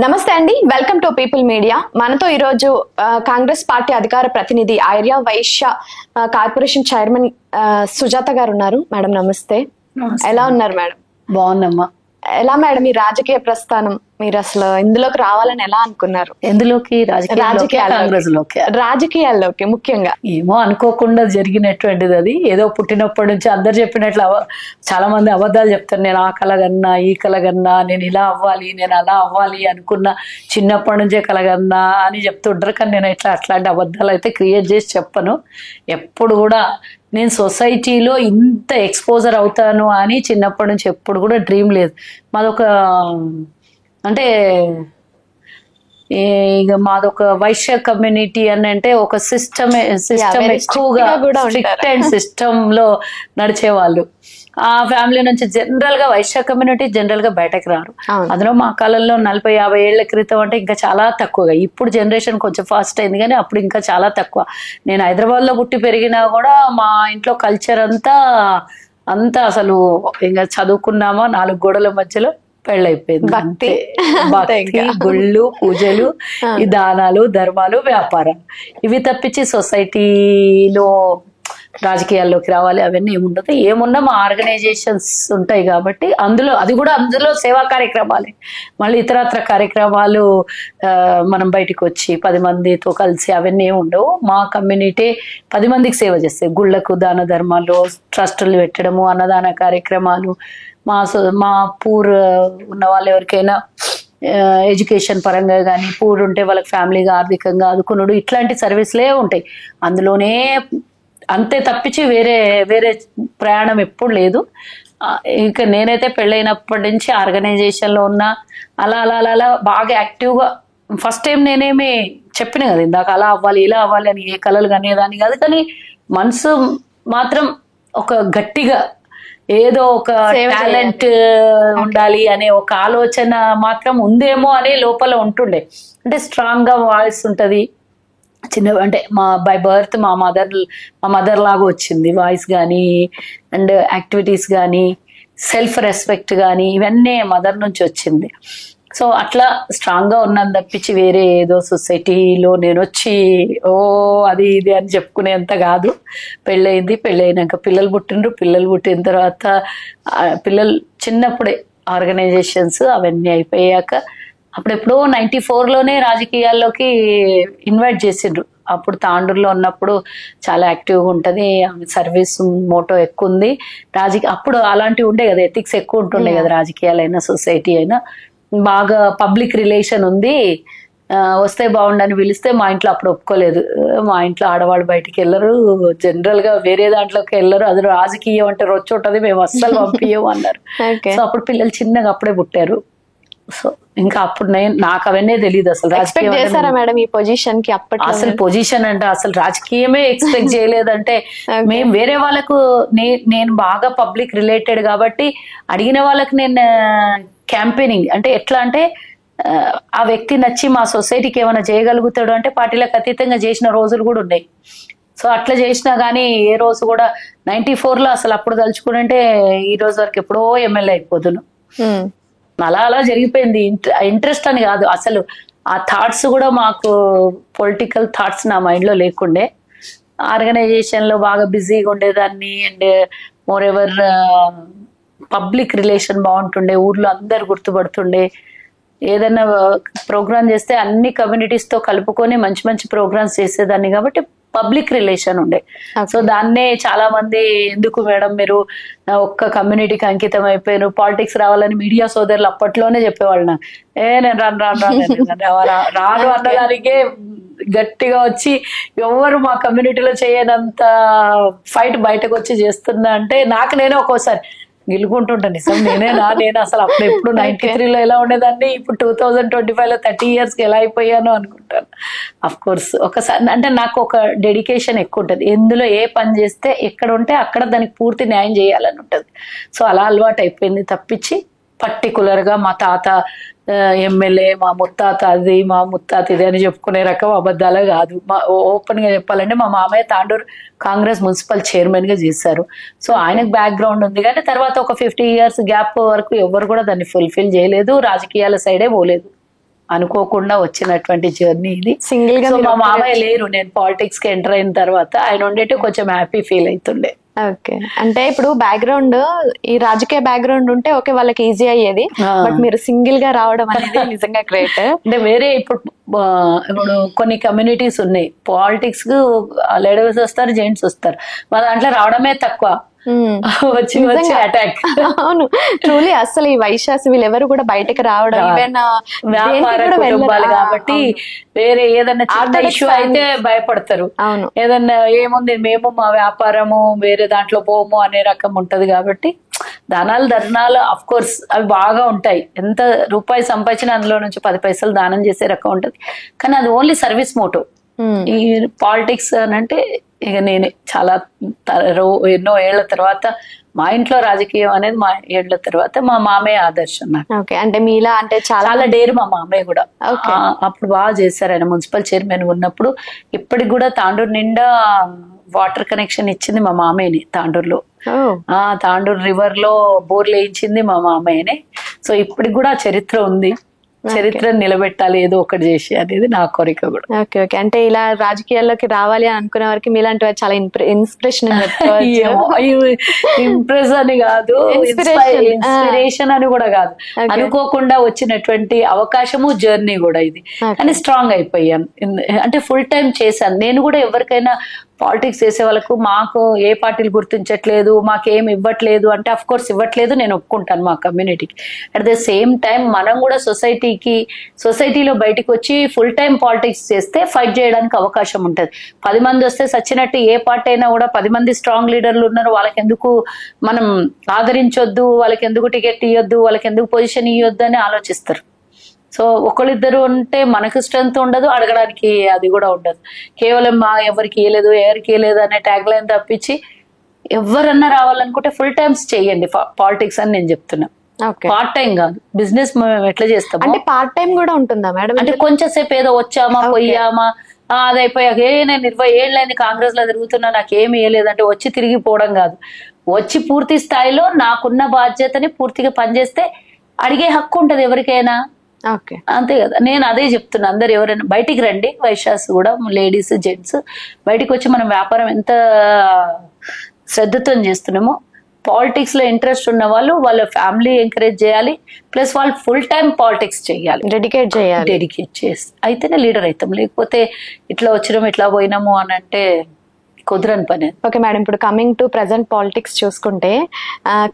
నమస్తే అండి, welcome to people media. మనతో ఈరోజు కాంగ్రెస్ పార్టీ అధికార ప్రతినిధి ఆర్య వైశ్య కార్పొరేషన్ చైర్మన్ సుజాత గారు ఉన్నారు. మేడం నమస్తే. ఎలా ఉన్నారు మేడం? బాగున్నామ్మా. ఎలా మేడం ఈ రాజకీయ ప్రస్థానం? మీరు అసలు ఇందులోకి రావాలని ఎలా అనుకున్నారు? ఎందులోకి? రాజకీయాల్లోకి ముఖ్యంగా ఏమో అనుకోకుండా జరిగినటువంటిది అది. ఏదో పుట్టినప్పటి నుంచి అందరు చెప్పినట్లు చాలా మంది అబద్ధాలు చెప్తారు. నేను ఆ కలగన్నా, ఈ కలగన్నా, నేను ఇలా అవ్వాలి, నేను అలా అవ్వాలి అనుకున్నా, చిన్నప్పటి నుంచే కలగన్నా అని చెప్తుంటారు. కానీ నేను అట్లాంటి అబద్ధాలు అయితే క్రియేట్ చేసి చెప్పను. ఎప్పుడు కూడా నేను సొసైటీలో ఇంత ఎక్స్పోజర్ అవుతాను అని చిన్నప్పటి నుంచి ఎప్పుడు కూడా డ్రీమ్ లేదు. మాదొక అంటే ఇక మాదొక వైశ్య కమ్యూనిటీ అని అంటే ఒక సిస్టమ్ ఎక్కువగా స్ట్రిక్ట్ అండ్ సిస్టమ్ లో నడిచేవాళ్ళు. ఆ ఫ్యామిలీ నుంచి జనరల్ గా వైశ్య కమ్యూనిటీ జనరల్ గా బయటకు రారు. అందులో మా కాలంలో 40-50 ఏళ్ల క్రితం అంటే ఇంకా చాలా తక్కువగా. ఇప్పుడు జనరేషన్ కొంచెం ఫాస్ట్ అయింది కానీ అప్పుడు ఇంకా చాలా తక్కువ. నేను హైదరాబాద్ లో పుట్టి పెరిగినా కూడా మా ఇంట్లో కల్చర్ అంతా అసలు ఇంకా చదువుకున్నామా 4 గోడల మధ్యలో పెళ్ళైపోయింది. భక్తి, గుళ్ళు, పూజలు, ఈ దానాలు, ధర్మాలు, వ్యాపారం, ఇవి తప్పించి సొసైటీలో రాజకీయాల్లోకి రావాలి అవన్నీ ఏముండదు. ఏమున్నా మా ఆర్గనైజేషన్స్ ఉంటాయి కాబట్టి అందులో సేవా కార్యక్రమాలే. మళ్ళీ ఇతరత్ర కార్యక్రమాలు మనం బయటకు వచ్చి 10 మందితో కలిసి అవన్నీ ఏమి ఉండవు. మా కమ్యూనిటీ 10 మందికి సేవ చేస్తాయి. గుళ్ళకు దాన ధర్మాలు, ట్రస్టులు పెట్టడము, అన్నదాన కార్యక్రమాలు, మా పూర్ ఉన్న వాళ్ళు ఎవరికైనా ఎడ్యుకేషన్ పరంగా కానీ, పూర్ ఉంటే వాళ్ళకి ఫ్యామిలీగా ఆర్థికంగా ఆదుకునుడు, ఇట్లాంటి సర్వీసులే ఉంటాయి అందులోనే. అంతే తప్పించి వేరే ప్రయాణం ఎప్పుడు లేదు. ఇంకా నేనైతే పెళ్ళైనప్పటి నుంచి ఆర్గనైజేషన్ లో ఉన్నా. అలా బాగా యాక్టివ్గా. ఫస్ట్ టైం నేనేమి చెప్పిన కదా ఇందాక, అలా అవ్వాలి ఇలా అవ్వాలి అని ఏ కలలు కనేదాన్ని కాదు. కానీ మనసు మాత్రం ఒక గట్టిగా ఏదో ఒక టాలెంట్ ఉండాలి అనే ఒక ఆలోచన మాత్రం ఉందేమో అనే లోపల ఉంటుండే. అంటే స్ట్రాంగ్ గా వాయిస్ ఉంటది. అంటే బై బర్త్ మా మదర్ లాగా వచ్చింది వాయిస్ కానీ, అండ్ యాక్టివిటీస్ కానీ, సెల్ఫ్ రెస్పెక్ట్ కానీ, ఇవన్నీ మదర్ నుంచి వచ్చింది. సో అట్లా స్ట్రాంగ్ గా ఉన్నాను తప్పించి వేరే ఏదో సొసైటీలో నేను వచ్చి అది ఇది అని చెప్పుకునేంత కాదు. పెళ్ళైనాక పిల్లలు పుట్టిన తర్వాత పిల్లలు చిన్నప్పుడే ఆర్గనైజేషన్స్ అవన్నీ అయిపోయాక అప్పుడెప్పుడో 94లోనే రాజకీయాల్లోకి ఇన్వైట్ చేసిండ్రు. అప్పుడు తాండూరులో ఉన్నప్పుడు చాలా యాక్టివ్గా ఉంటుంది. సర్వీస్ మోటో ఎక్కువ ఉంది. అప్పుడు అలాంటివి ఉండే కదా, ఎథిక్స్ ఎక్కువ ఉంటుండే కదా, రాజకీయాలైనా సొసైటీ అయినా. బాగా పబ్లిక్ రిలేషన్ ఉంది. వస్తే బాగుండని పిలిస్తే మా ఇంట్లో అప్పుడు ఒప్పుకోలేదు. మా ఇంట్లో ఆడవాళ్ళు బయటికి వెళ్ళరు, జనరల్ గా వేరే దాంట్లోకి వెళ్ళరు, అది రాజకీయం అంటే రొచ్చి ఉంటుంది, మేము అస్సలు పంపించము అన్నారు. సో అప్పుడు పిల్లలు చిన్నగా అప్పుడే పుట్టారు. సో ఇంకా అప్పుడు నాకు అవన్నీ తెలియదు అసలు. రాజకీయం ఈ పొజిషన్ కి అసలు పొజిషన్ అంటే అసలు రాజకీయమే ఎక్స్పెక్ట్ చేయలేదంటే మేము వేరే వాళ్ళకు నేను బాగా పబ్లిక్ రిలేటెడ్ కాబట్టి అడిగిన వాళ్ళకి నేను క్యాంపెయినింగ్ అంటే ఎట్లా అంటే ఆ వ్యక్తి నచ్చి మా సొసైటీకి ఏమైనా చేయగలుగుతాడు అంటే పార్టీలకు అతీతంగా చేసిన రోజులు కూడా ఉన్నాయి. సో అట్లా చేసినా కానీ ఏ రోజు కూడా 94లో అసలు అప్పుడు తలుచుకుంటే ఈ రోజు వరకు ఎప్పుడో ఎమ్మెల్యే అయిపోతును. అలా జరిగిపోయింది. ఇంట్రెస్ట్ అని కాదు, అసలు ఆ థాట్స్ కూడా మాకు పొలిటికల్ థాట్స్ నా మైండ్ లో లేకుండే. ఆర్గనైజేషన్ లో బాగా బిజీగా ఉండేదాన్ని. And more ever public relation బాగుంటుండే, ఊర్లో అందరు గుర్తుపడుతుండే. ఏదైనా ప్రోగ్రామ్ చేస్తే అన్ని కమ్యూనిటీస్ తో కలుపుకొని మంచి మంచి ప్రోగ్రామ్స్ చేసేదాన్ని కాబట్టి పబ్లిక్ రిలేషన్ ఉండే. సో దాన్నే చాలా మంది ఎందుకు మేడం మీరు ఒక్క కమ్యూనిటీకి అంకితం అయిపోయారు, పాలిటిక్స్ రావాలని మీడియా సోదరులు అప్పట్లోనే చెప్పేవాళ్ళు. నాకు నేను రాను అన్నదానికే గట్టిగా వచ్చి ఎవరు మా కమ్యూనిటీలో చేయనంత ఫైట్ బయటకు వచ్చి చేస్తున్నా అంటే నాకు నేనే ఒక్కోసారి గెలుకుంటుంటా. నిజం నేను అసలు అప్పుడు ఎప్పుడు 93లో ఎలా ఉండేదాన్ని, ఇప్పుడు 2025లో 30 yearsకి ఎలా అయిపోయాను అనుకుంటాను. అఫ్ కోర్స్ ఒకసారి అంటే నాకు ఒక డెడికేషన్ ఎక్కువ ఉంటుంది. ఎందులో ఏ పని చేస్తే ఎక్కడ ఉంటే అక్కడ దానికి పూర్తి న్యాయం చేయాలని ఉంటుంది. సో అలా అలవాటు అయిపోయింది తప్పించి పర్టికులర్ గా మా తాత ఎమ్మెల్యే, మా ముత్తాత అది, మా ముత్తాత ఇది అని చెప్పుకునే రకం అబద్ధాలే కాదు. ఓపెన్ గా చెప్పాలంటే మా మామయ్య తాండూరు కాంగ్రెస్ మున్సిపల్ చైర్మన్ గా చేశారు. సో ఆయనకు బ్యాక్గ్రౌండ్ ఉంది. కానీ తర్వాత ఒక 50 years గ్యాప్ వరకు ఎవరు కూడా దాన్ని ఫుల్ఫిల్ చేయలేదు, రాజకీయాల సైడే పోలేదు. అనుకోకుండా వచ్చినటువంటి జర్నీ ఇది. సింగిల్ గా సో మా మామయ్య లేరు, నేను పాలిటిక్స్ కి ఎంటర్ అయిన తర్వాత. ఆయన ఉండేటి కొంచెం హ్యాపీ ఫీల్ అవుతుండే. ఓకే, అంటే ఇప్పుడు బ్యాక్గ్రౌండ్ ఈ రాజకీయ బ్యాక్గ్రౌండ్ ఉంటే ఓకే వాళ్ళకి ఈజీ అయ్యేది, బట్ మీరు సింగిల్ గా రావడం అనేది నిజంగా గ్రేట్. అంటే వేరే ఇప్పుడు కొన్ని కమ్యూనిటీస్ ఉన్నాయి, పాలిటిక్స్ కు లేడీస్ వస్తారు, జెంట్స్ వస్తారు, మా దాంట్లో రావడమే తక్కువ, వచ్చి అటాక్. అవును, ట్రూలీ అసలు ఈ వైశ్యాస్ వీళ్ళెవరు కూడా బయటకు రావడం, ఈవెన్ వ్యాపార కుటుంబాలు కాబట్టి వేరే ఏదన్నా చిన్న ఇష్యూ అయితే భయపడతారు. అవును, ఏదన్నా ఏముంది మేము మా వ్యాపారము వేరే దాంట్లో పోము అనే రకం ఉంటది కాబట్టి దానాలు ధర్నాలు అఫ్ కోర్స్ అవి బాగా ఉంటాయి. ఎంత రూపాయి సంపాదించినా అందులో నుంచి 10 పైసలు దానం చేసే రకం ఉంటది, కానీ అది ఓన్లీ సర్వీస్ మోటో. ఈ పాలిటిక్స్ అని అంటే ఇక నేనే చాలా ఎన్నో ఏళ్ల తర్వాత మా ఇంట్లో రాజకీయం అనేది మా ఏళ్ల తర్వాత మా మామయ్య ఆదర్శం నాకు. ఓకే, అంటే మీలా అంటే చాలా డేర్ మా మామయ్య కూడా. అప్పుడు బాగా చేశారు ఆయన, మున్సిపల్ చైర్మన్ ఉన్నప్పుడు. ఇప్పటికి కూడా తాండూరు నిండా వాటర్ కనెక్షన్ ఇచ్చింది మా మామయ్యని. తాండూరులో తాండూరు రివర్ లో బోర్లు వేయించింది మా మామయ్యనే. సో ఇప్పటికి కూడా చరిత్ర ఉంది, చరిత్రను నిలబెట్టాలి ఏదో ఒకటి చేసి అనేది నా కోరిక కూడా. ఓకే ఓకే, అంటే ఇలా రాజకీయాల్లోకి రావాలి అని అనుకునే వారికి మీలాంటి వారు చాలా ఇన్స్పిరేషన్. ఇంప్రెస్ అని కాదు, ఇన్స్పిరేషన్ అని కూడా కాదు, అనుకోకుండా వచ్చినటువంటి అవకాశము, జర్నీ కూడా ఇది. కానీ స్ట్రాంగ్ అయిపోయాను, అంటే ఫుల్ టైం చేశాను. నేను కూడా ఎవరికైనా పాలిటిక్స్ చేసే వాళ్ళకు మాకు ఏ పార్టీలు గుర్తించట్లేదు, మాకేం ఇవ్వట్లేదు అంటే అఫ్ కోర్స్ ఇవ్వట్లేదు, నేను ఒప్పుకుంటాను మా కమ్యూనిటీకి. అట్ ద సేమ్ టైం మనం కూడా సొసైటీలో బయటకు వచ్చి ఫుల్ టైం పాలిటిక్స్ చేస్తే ఫైట్ చేయడానికి అవకాశం ఉంటుంది. 10 మంది వస్తే సచ్చినట్టు ఏ పార్టీ అయినా కూడా 10 మంది స్ట్రాంగ్ లీడర్లు ఉన్నారు, వాళ్ళకి ఎందుకు మనం ఆదరించొద్దు, వాళ్ళకి ఎందుకు టికెట్ ఇవ్వద్దు, వాళ్ళకి ఎందుకు పొజిషన్ ఇవ్వద్దు అని ఆలోచిస్తారు. సో ఒకళ్ళిద్దరు ఉంటే మనకు స్ట్రెంత్ ఉండదు, అడగడానికి అది కూడా ఉండదు. కేవలం ఎవరికి ఇవ్వలేదు అనే ట్యాగ్ లైన్ తప్పించి ఎవరన్నా రావాలనుకుంటే ఫుల్ టైమ్స్ చేయండి పాలిటిక్స్ అని నేను చెప్తున్నా. పార్ట్ టైం కాదు, బిజినెస్ మేము ఎట్లా చేస్తాం అంటే పార్ట్ టైం కూడా ఉంటుందా మేడం? అంటే కొంచెం సేపు ఏదో వచ్చామా పోయామా అది అయిపోయాక నేను 20 ఏళ్ళైంది కాంగ్రెస్ లో తిరుగుతున్నా నాకేమి ఇవ్వలేదంటే వచ్చి తిరిగిపోవడం కాదు. వచ్చి పూర్తి స్థాయిలో నాకున్న బాధ్యతని పూర్తిగా పనిచేస్తే అడిగే హక్కు ఉంటది ఎవరికైనా. అంతే కదా, నేను అదే చెప్తున్నా. అందరు ఎవరైనా బయటికి రండి, వైశ్యాస్ కూడా లేడీస్ జెంట్స్ బయటికి వచ్చి మనం వ్యాపారం ఎంత శ్రద్ధతో చేస్తున్నామో పాలిటిక్స్ లో ఇంట్రెస్ట్ ఉన్న వాళ్ళు వాళ్ళ ఫ్యామిలీ ఎంకరేజ్ చేయాలి, ప్లస్ వాళ్ళు ఫుల్ టైం పాలిటిక్స్ చేయాలి, డెడికేట్ చేసి అయితేనే లీడర్ అవుతాం. లేకపోతే ఇట్లా వచ్చినాము ఇట్లా పోయినాము అని అంటే కుదరని పని. ఓకే మేడం, ఇప్పుడు కమింగ్ టు ప్రజెంట్ పాలిటిక్స్ చూసుకుంటే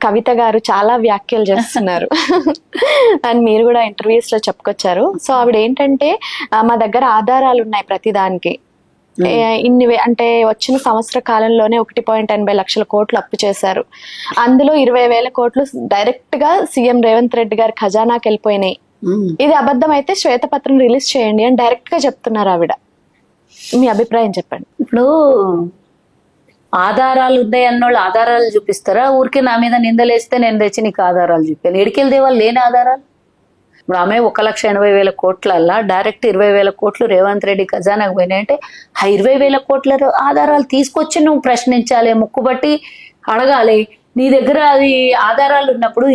కవిత గారు చాలా వ్యాఖ్యలు చేస్తున్నారు అని మీరు కూడా ఇంటర్వ్యూస్ లో చెప్పుకొచ్చారు. సో ఆవిడ ఏంటంటే మా దగ్గర ఆధారాలు ఉన్నాయి ప్రతిదానికి, అంటే వచ్చిన సంవత్సర కాలంలోనే 1.80 లక్షల కోట్లు అప్పు చేశారు, అందులో 20,000 కోట్లు డైరెక్ట్ గా సీఎం రేవంత్ రెడ్డి గారి ఖజానాకి వెళ్ళిపోయినాయి, ఇది అబద్ధం అయితే శ్వేతపత్రం రిలీజ్ చేయండి అని డైరెక్ట్ గా చెప్తున్నారు ఆవిడ. మీ అభిప్రాయం చెప్పండి. ఇప్పుడు ఆధారాలు ఉన్నాయి అన్నోళ్ళు ఆధారాలు చూపిస్తారా? ఊరికే నా మీద నిందలేస్తే నేను తెచ్చి నీకు ఆధారాలు చూపాను, ఎడికెళ్ళి దేవాలి లేని ఆధారాలు? ఇప్పుడు ఆమె 1,80,000 కోట్లల్లా డైరెక్ట్ 20,000 కోట్లు రేవంత్ రెడ్డి ఖజానాకు పోయినాయంటే ఆ 20,000 కోట్ల ఆధారాలు తీసుకొచ్చి నువ్వు ప్రశ్నించాలి, ముక్కుబట్టి అడగాలి. నీ దగ్గర అది ఆధారాలు ఉన్నప్పుడు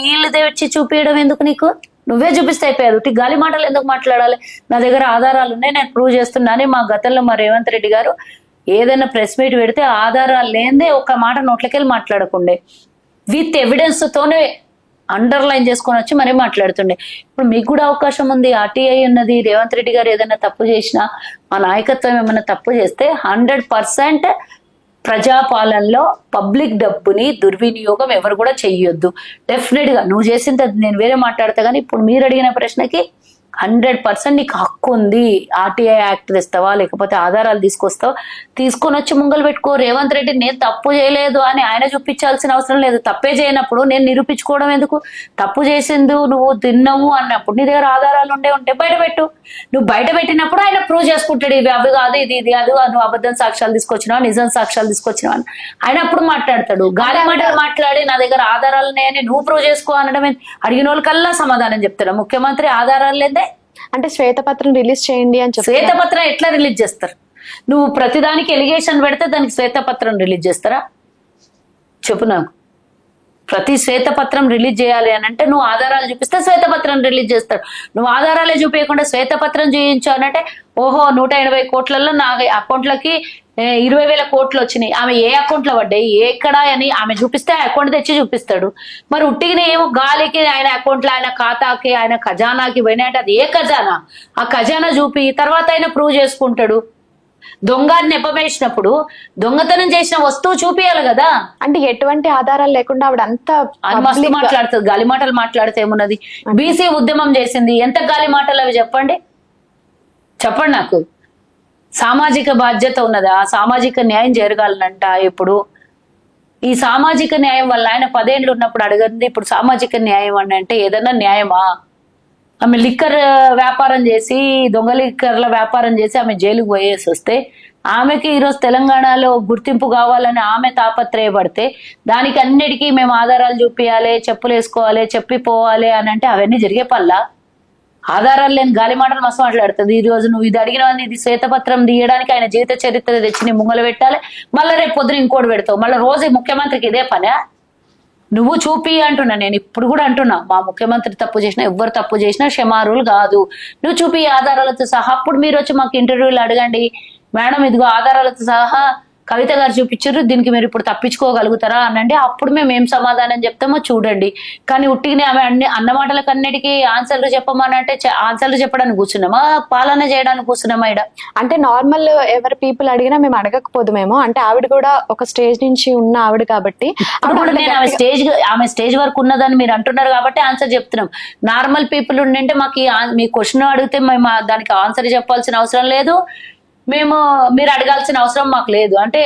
వీళ్ళు తెచ్చి చూపించడం ఎందుకు? నీకు నువ్వే చూపిస్తే అయిపోయాదు. గాలి మాటలు ఎందుకు మాట్లాడాలి? నా దగ్గర ఆధారాలు ఉన్నాయి, నేను ప్రూవ్ చేస్తున్నాను. మా గతంలో మా రేవంత్ రెడ్డి గారు ఏదైనా ప్రెస్ మీట్ పెడితే ఆధారాలు లేదే ఒక్క మాట నోట్లకెళ్ళి మాట్లాడకుండే, విత్ ఎవిడెన్స్ తోనే అండర్లైన్ చేసుకొని వచ్చి మరీ మాట్లాడుతుండే. ఇప్పుడు మీకు కూడా అవకాశం ఉంది, ఆర్టీఐ ఉన్నది. రేవంత్ రెడ్డి గారు ఏదైనా తప్పు చేసినా, మా నాయకత్వం ఏమైనా తప్పు చేస్తే 100% ప్రజాపాలనలో పబ్లిక్ డబ్బుని దుర్వినియోగం ఎవరు కూడా చెయ్యొద్దు. డెఫినెట్ గా నువ్వు చేసింది నేను వేరే మాట్లాడతా, కానీ ఇప్పుడు మీరు అడిగిన ప్రశ్నకి 100% నీకు హక్కు ఉంది. ఆర్టీఐ యాక్ట్ తెస్తావా, లేకపోతే ఆధారాలు తీసుకొస్తావా, తీసుకొని వచ్చి ముంగలు పెట్టుకో. రేవంత్ రెడ్డి నేను తప్పు చేయలేదు అని ఆయన చూపించాల్సిన అవసరం లేదు. తప్పే చేయనప్పుడు నేను నిరూపించుకోవడం ఎందుకు? తప్పు చేసింది నువ్వు తిన్నావు అన్నప్పుడు నీ దగ్గర ఆధారాలు ఉంటే బయట పెట్టు. నువ్వు బయట పెట్టినప్పుడు ఆయన ప్రూవ్ చేసుకుంటాడు, ఇవి అవి కాదు, ఇది అది, నువ్వు అబద్ధం సాక్ష్యాలు తీసుకొచ్చినావు, నిజం సాక్ష్యాలు తీసుకొచ్చినావు అని ఆయన అప్పుడు మాట్లాడతాడు. గాలి మాటలు మాట్లాడి నా దగ్గర ఆధారాలు ఉన్నాయని నువ్వు ప్రూవ్ చేసుకో అనడం అడిగిన వాళ్ళకల్లా సమాధానం చెప్తాడు ముఖ్యమంత్రి. ఆధారాలు లేదే అంటే శ్వేతపత్రం రిలీజ్ చేయండి అని చెప్పి. శ్వేతపత్రం ఎట్లా రిలీజ్ చేస్తారు? నువ్వు ప్రతిదానికి ఎలిగేషన్ పెడితే దానికి శ్వేతపత్రం రిలీజ్ చేస్తారా? చెప్పు నాకు. ప్రతి శ్వేతపత్రం రిలీజ్ చేయాలి అని అంటే నువ్వు ఆధారాలు చూపిస్తే శ్వేతపత్రం రిలీజ్ చేస్తాడు. నువ్వు ఆధారాలే చూపించకుండా శ్వేతపత్రం చూపించు అని అంటే ఓహో 180 కోట్లలో నా అకౌంట్లకి 20,000 కోట్లు వచ్చినాయి, ఆమె ఏ అకౌంట్ లో పడ్డాయి ఎక్కడా అని ఆమె చూపిస్తే అకౌంట్ తెచ్చి చూపిస్తాడు. మరి ఉట్టిగిన ఏమో గాలికి ఆయన అకౌంట్ లో ఆయన ఖాతాకి ఆయన ఖజానాకి పోయినాయంటే అది ఏ ఖజానా, ఆ ఖజానా చూపి తర్వాత ఆయన ప్రూవ్ చేసుకుంటాడు. దొంగని నెపమేసినప్పుడు దొంగతనం చేసిన వస్తువు చూపియాలి కదా. అంటే ఎటువంటి ఆధారాలు లేకుండా ఆవిడ అంతా మస్తు మాట్లాడుతుంది, గాలి మాటలు మాట్లాడితే ఏమున్నది. బీసీ ఉద్యమం చేసింది, ఎంత గాలి మాటలు అవి చెప్పండి నాకు. సామాజిక బాధ్యత ఉన్నదా, సామాజిక న్యాయం జరగాలనంట. ఇప్పుడు ఈ సామాజిక న్యాయం వల్ల ఆయన 10 ఏళ్ళు ఉన్నప్పుడు అడగండి, ఇప్పుడు సామాజిక న్యాయం అని అంటే ఏదన్నా న్యాయమా? ఆమె లిక్కర్ వ్యాపారం చేసి దొంగ లిక్కర్ల వ్యాపారం చేసి ఆమె జైలుకు పోయేసి వస్తే ఆమెకి ఈరోజు తెలంగాణలో గుర్తింపు కావాలని ఆమె తాపత్రయపడితే దానికి అన్నిటికీ మేము ఆధారాలు చూపించాలి, చెప్పులు వేసుకోవాలి, చెప్పిపోవాలి అని అంటే అవన్నీ జరిగే పల్లా. ఆధారాలు లేని గాలి మాటలు మస్తు మాట్లాడుతుంది. ఈ రోజు నువ్వు ఇది అడిగిన ఇది శ్వేతపత్రం తీయడానికి ఆయన జీవిత చరిత్ర తెచ్చి నీ ముంగలు పెట్టాలి, మళ్ళీ రేపు పొద్దున ఇంకోటి పెడతావు, మళ్ళీ రోజు ముఖ్యమంత్రికి ఇదే పనే. నువ్వు చూపి అంటున్నా, నేను ఇప్పుడు కూడా అంటున్నా, మా ముఖ్యమంత్రి తప్పు చేసినా ఎవరు తప్పు చేసినా క్షమారులు కాదు, నువ్వు చూపి ఆధారాలతో సహా. అప్పుడు మీరు వచ్చి మాకు ఇంటర్వ్యూలు అడగండి, మేడం ఇదిగో ఆధారాలతో సహా కవిత గారు చూపించారు, దీనికి మీరు ఇప్పుడు తప్పించుకోగలుగుతారా అనండి, అప్పుడు మేము ఏం సమాధానం చెప్తామో చూడండి. కానీ ఉట్టిగానే ఆమె అన్నమాటలకు అన్నిటికీ ఆన్సర్లు చెప్పమనంటే ఆన్సర్లు చెప్పడానికి కూర్చున్నామా, పాలన చేయడానికి కూర్చున్నామా? ఇడ అంటే నార్మల్ ఎవరి పీపుల్ అడిగినా మేము అడగకపోదుమేమో, అంటే ఆవిడ కూడా ఒక స్టేజ్ నుంచి ఉన్న ఆవిడ కాబట్టి. నేను ఆమె స్టేజ్ వరకు ఉన్నదని మీరు అంటున్నారు కాబట్టి ఆన్సర్ చెప్తున్నాం. నార్మల్ పీపుల్ ఉండింటే మాకు మీ క్వశ్చన్ అడిగితే మేము దానికి ఆన్సర్ చెప్పాల్సిన అవసరం లేదు, మీరు అడగాల్సిన అవసరం మాకు లేదు. అంటే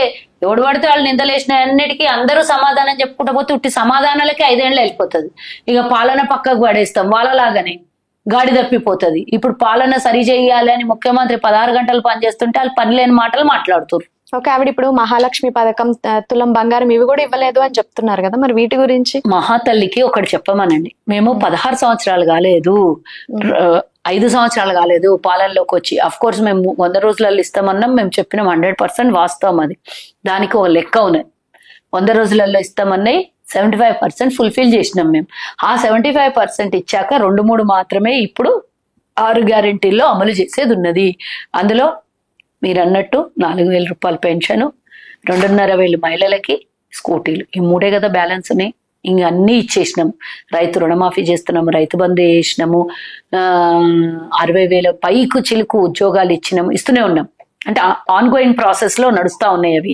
ఎవడు పడితే వాళ్ళు నిందలేసిన అన్నిటికీ అందరూ సమాధానం చెప్పుకుంటూ పోతే ఉట్టి సమాధానాలకి 5 ఏళ్ళు వెళ్ళిపోతుంది. ఇక పాలన పక్కకు పడేస్తాం, వాళ్ళలాగానే గాడి తప్పిపోతుంది. ఇప్పుడు పాలన సరి చేయాలి అని ముఖ్యమంత్రి 16 గంటలు పనిచేస్తుంటే వాళ్ళు పని లేని మాటలు మాట్లాడుతున్నారు. ఓకే, ఆవిడ ఇప్పుడు మహాలక్ష్మి పథకం, తులం బంగారం ఇవి కూడా ఇవ్వలేదు అని చెప్తున్నారు కదా, మరి వీటి గురించి? మహాతల్లికి ఒకటి చెప్పమనండి, మేము 16 సంవత్సరాలు కాలేదు, 5 సంవత్సరాలు కాలేదు పాలనలోకి వచ్చి. అఫ్ కోర్స్ మేము 100 రోజులలో ఇస్తామన్నాం, మేము చెప్పినాం 100% వాస్తవం. అది దానికి ఒక లెక్క ఉన్నది. 100 రోజులలో ఇస్తామన్నాయి, 75% ఫుల్ఫిల్ చేసినాం మేము. ఆ 75% ఇచ్చాక 2-3 మాత్రమే ఇప్పుడు 6 గ్యారెంటీల్లో అమలు చేసేది ఉన్నది. అందులో మీరు అన్నట్టు 4,000 రూపాయల పెన్షన్, 2,500 మహిళలకి స్కూటీలు, ఈ 3 కదా బ్యాలెన్స్ ఉన్నాయి. ఇంక అన్ని ఇచ్చేసినాము. రైతు రుణమాఫీ చేస్తున్నాము, రైతు బంధు చేసినాము, 60,000 పైకు చిలుకు ఉద్యోగాలు ఇస్తూనే ఉన్నాం. అంటే ఆన్ గోయింగ్ ప్రాసెస్ లో నడుస్తా ఉన్నాయి అవి.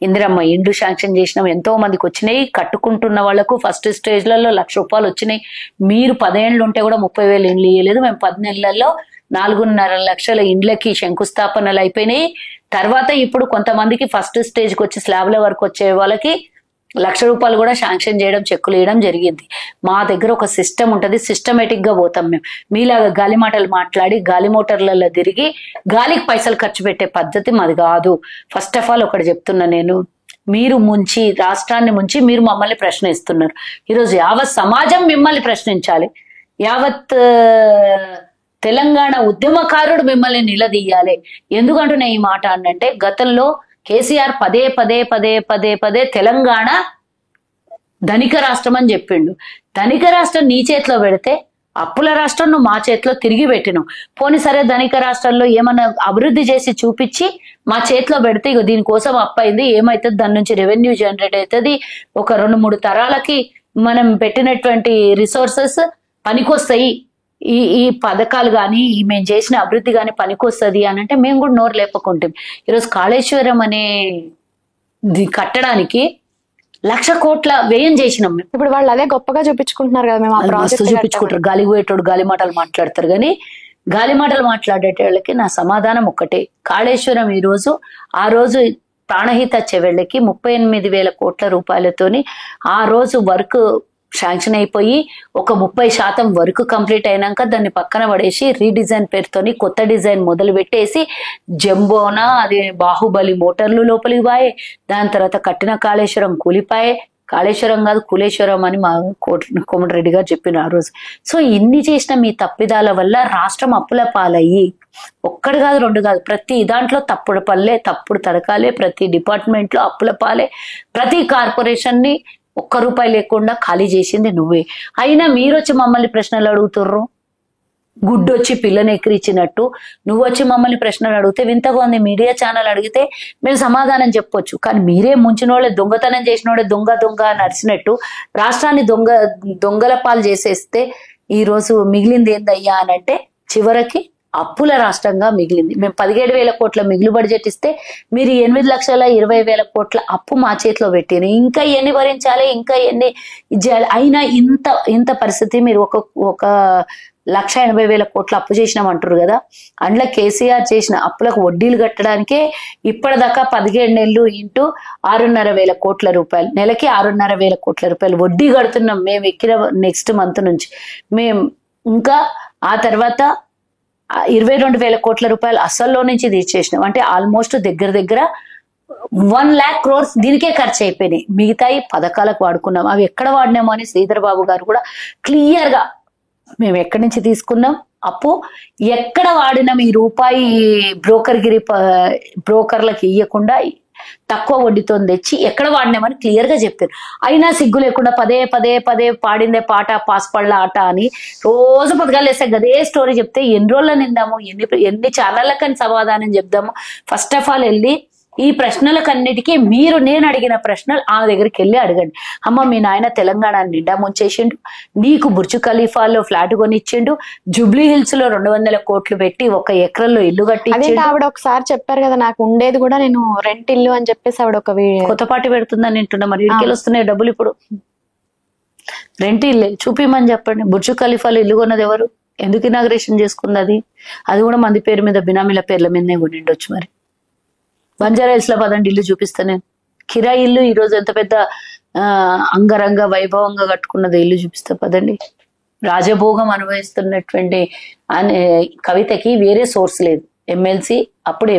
ఇందిరమ్మ ఇండ్లు శాంక్షన్ చేసినాం, ఎంతో మందికి వచ్చినాయి. కట్టుకుంటున్న వాళ్లకు ఫస్ట్ స్టేజ్లలో 1,00,000 రూపాయలు వచ్చినాయి. మీరు 10 ఏళ్ళు ఉంటే కూడా 30,000 ఇండ్లు ఇవ్వలేదు. మేము 10 నెలల్లో 4.5 లక్షల ఇండ్లకి శంకుస్థాపనలు అయిపోయినాయి. తర్వాత ఇప్పుడు కొంతమందికి ఫస్ట్ స్టేజ్కి వచ్చి స్లాబ్ల వరకు వచ్చే వాళ్ళకి 1,00,000 రూపాయలు కూడా శాంక్షన్ చేయడం, చెక్కులు వేయడం జరిగింది. మా దగ్గర ఒక సిస్టమ్ ఉంటుంది, సిస్టమేటిక్ గా పోతాం మేము. మీలాగా గాలి మాటలు మాట్లాడి గాలి మోటార్లలో తిరిగి గాలికి పైసలు ఖర్చు పెట్టే పద్ధతి మాది కాదు. ఫస్ట్ ఆఫ్ ఆల్ ఒకటి చెప్తున్నా, నేను మీరు ముంచి రాష్ట్రాన్ని ముంచి మీరు మమ్మల్ని ప్రశ్నిస్తున్నారు. ఈరోజు యావత్ సమాజం మిమ్మల్ని ప్రశ్నించాలి. యావత్ తెలంగాణ ఉద్యమకారుడు మిమ్మల్ని నిలదీయాలి. ఎందుకంటున్నా ఈ మాట అంటే, గతంలో కేసీఆర్ పదే తెలంగాణ ధనిక రాష్ట్రం అని చెప్పిండు. ధనిక రాష్ట్రం నీ చేతిలో పెడితే అప్పుల రాష్ట్రం నువ్వు మా చేతిలో తిరిగి పెట్టినావు. పోనీ సరే, ధనిక రాష్ట్రంలో ఏమన్నా అభివృద్ధి చేసి చూపించి మా చేతిలో పెడితే ఇక దీనికోసం అప్పయింది, ఏమైతుంది, దాని నుంచి రెవెన్యూ జనరేట్ అవుతుంది, ఒక 2-3 తరాలకి మనం పెట్టినటువంటి రిసోర్సెస్ పనికొస్తాయి, ఈ పథకాలు కానీ మేము చేసిన అభివృద్ధి కానీ పనికొస్తుంది అని అంటే మేము కూడా నోరు లేపకుంటాం. ఈరోజు కాళేశ్వరం అనే కట్టడానికి 1,00,000 కోట్ల వ్యయం చేసినాం మేము. ఇప్పుడు వాళ్ళు అదే గొప్పగా చూపించుకుంటున్నారు కదా, మేము చూపించుకుంటారు. గాలి పోయేటోడు గాలి మాటలు మాట్లాడతారు, కానీ గాలి మాటలు మాట్లాడేటోళ్ళకి నా సమాధానం ఒక్కటే. కాళేశ్వరం ఆ రోజు ప్రాణహిత చెవెళ్ళకి 38,000 కోట్ల రూపాయలతోని ఆ రోజు వర్క్ శాంక్షన్ అయిపోయి ఒక 30% వర్క్ కంప్లీట్ అయినాక దాన్ని పక్కన పడేసి రీడిజైన్ పేరుతోని కొత్త డిజైన్ మొదలు పెట్టేసి జంబోనా, అది బాహుబలి మోటార్లు లోపలికి పాయే. దాని తర్వాత కట్టిన కాళేశ్వరం కూలిపాయే. కాళేశ్వరం కాదు కులేశ్వరం అని మా కోమటిరెడ్డి గారు చెప్పిన ఆ రోజు. సో ఇన్ని చేసిన మీ తప్పిదాల వల్ల రాష్ట్రం అప్పుల పాలయ్యి, ఒక్కటి కాదు 2 కాదు, ప్రతి దాంట్లో తప్పుడు పల్లె, తప్పుడు తడకాలే, ప్రతి డిపార్ట్మెంట్ లో అప్పుల పాలే, ప్రతి కార్పొరేషన్ ని ఒక్క రూపాయి లేకుండా ఖాళీ చేసింది నువ్వే. అయినా మీరు వచ్చి మమ్మల్ని ప్రశ్నలు అడుగుతుర్రు. గుడ్డు వచ్చి పిల్లని ఎక్కిరిచ్చినట్టు నువ్వు వచ్చి మమ్మల్ని ప్రశ్నలు అడిగితే వింతగా ఉంది. మీడియా ఛానల్ అడిగితే మేము సమాధానం చెప్పొచ్చు, కానీ మీరే ముంచినోళ్ళే, దొంగతనం చేసినోడే దొంగ దొంగ నడిచినట్టు రాష్ట్రాన్ని దొంగల పాలు చేసేస్తే ఈ రోజు మిగిలింది ఏందయ్యా అని అంటే చివరికి అప్పుల రాష్ట్రంగా మిగిలింది. మేము 17,000 కోట్ల మిగులు బడ్జెట్ ఇస్తే మీరు 8,20,000 కోట్ల అప్పు మా చేతిలో పెట్టారు. ఇంకా ఎన్ని భరించాలి, ఇంకా ఎన్ని చేయాలి? అయినా ఇంత పరిస్థితి. మీరు ఒక 1,80,000 కోట్ల అప్పు చేసినామంటారు కదా, అందులో కేసీఆర్ చేసిన అప్పులకు వడ్డీలు కట్టడానికే ఇప్పటిదాకా 17 నెలలు ఇంటూ 6,500 కోట్ల రూపాయలు, నెలకి 6,500 కోట్ల రూపాయలు వడ్డీ కడుతున్నాం మేము ఎక్కిన నెక్స్ట్ మంత్ నుంచి. మేము ఇంకా ఆ తర్వాత 22,000 కోట్ల రూపాయలు అసల్లో నుంచి తీర్చేసినాం. అంటే ఆల్మోస్ట్ దగ్గర 1 lakh crores దీనికే ఖర్చు అయిపోయినాయి. మిగతాయి పథకాలకు వాడుకున్నాం. అవి ఎక్కడ వాడినామో అని శ్రీధర్ బాబు గారు కూడా క్లియర్ గా మేము ఎక్కడి నుంచి తీసుకున్నాం అప్పు, ఎక్కడ వాడినాం ఈ రూపాయి బ్రోకర్లకు ఇయ్యకుండా తక్కువ వడ్డీతో తెచ్చి ఎక్కడ వాడినామని క్లియర్ గా చెప్పారు. అయినా సిగ్గు లేకుండా పదే పాడిందే పాట పాస్పళ్ళ ఆట అని రోజు పథకాలు వేస్తే గదే స్టోరీ చెప్తే ఎన్ని రోజులు నిందాము, ఎన్ని ఛానళ్ళకని సమాధానం చెప్దాము. ఫస్ట్ ఆఫ్ ఆల్ వెళ్ళి ఈ ప్రశ్నలకన్నిటికీ నేను అడిగిన ప్రశ్నలు ఆమె దగ్గరికి వెళ్ళి అడగండి. అమ్మ, మీ నాయన తెలంగాణ నిండా ముంచేసిండు, నీకు బుర్జు ఖలీఫాలో ఫ్లాట్ కొనిచ్చిండు, జూబ్లీ హిల్స్ లో 200 కోట్లు పెట్టి 1 ఎకరంలో ఇల్లు కట్టి ఆవిడ ఒకసారి చెప్పారు కదా, నాకు ఉండేది కూడా నేను రెంట్ ఇల్లు అని చెప్పేసి ఆవిడ ఒక కొత్త పార్టీ పెడుతుందని వింటున్నా. మరి ఇడికెళ్ళి వస్తున్నాయి డబ్బులు ఇప్పుడు? రెంట్ ఇల్లే చూపిమని చెప్పండి. బుర్జు ఖలీఫాలో ఇల్లు కొన్నది ఎవరు? ఎందుకు ఇనాగ్రేషన్ చేసుకుంది? అది కూడా మంది పేరు మీద, బినామీల పేర్ల మీదనే కొనిండొచ్చు. మరి బంజారా హిల్స్ లో పదండి, ఇల్లు చూపిస్తా నేను. కిరాయి ఇల్లు ఈ రోజు ఎంత పెద్ద అంగరంగ వైభవంగా కట్టుకున్నది ఇల్లు చూపిస్తా పదండి. రాజభోగం అనుభవిస్తున్నటువంటి కవితకి వేరే సోర్స్ లేదు. ఎమ్మెల్సీ, అప్పుడు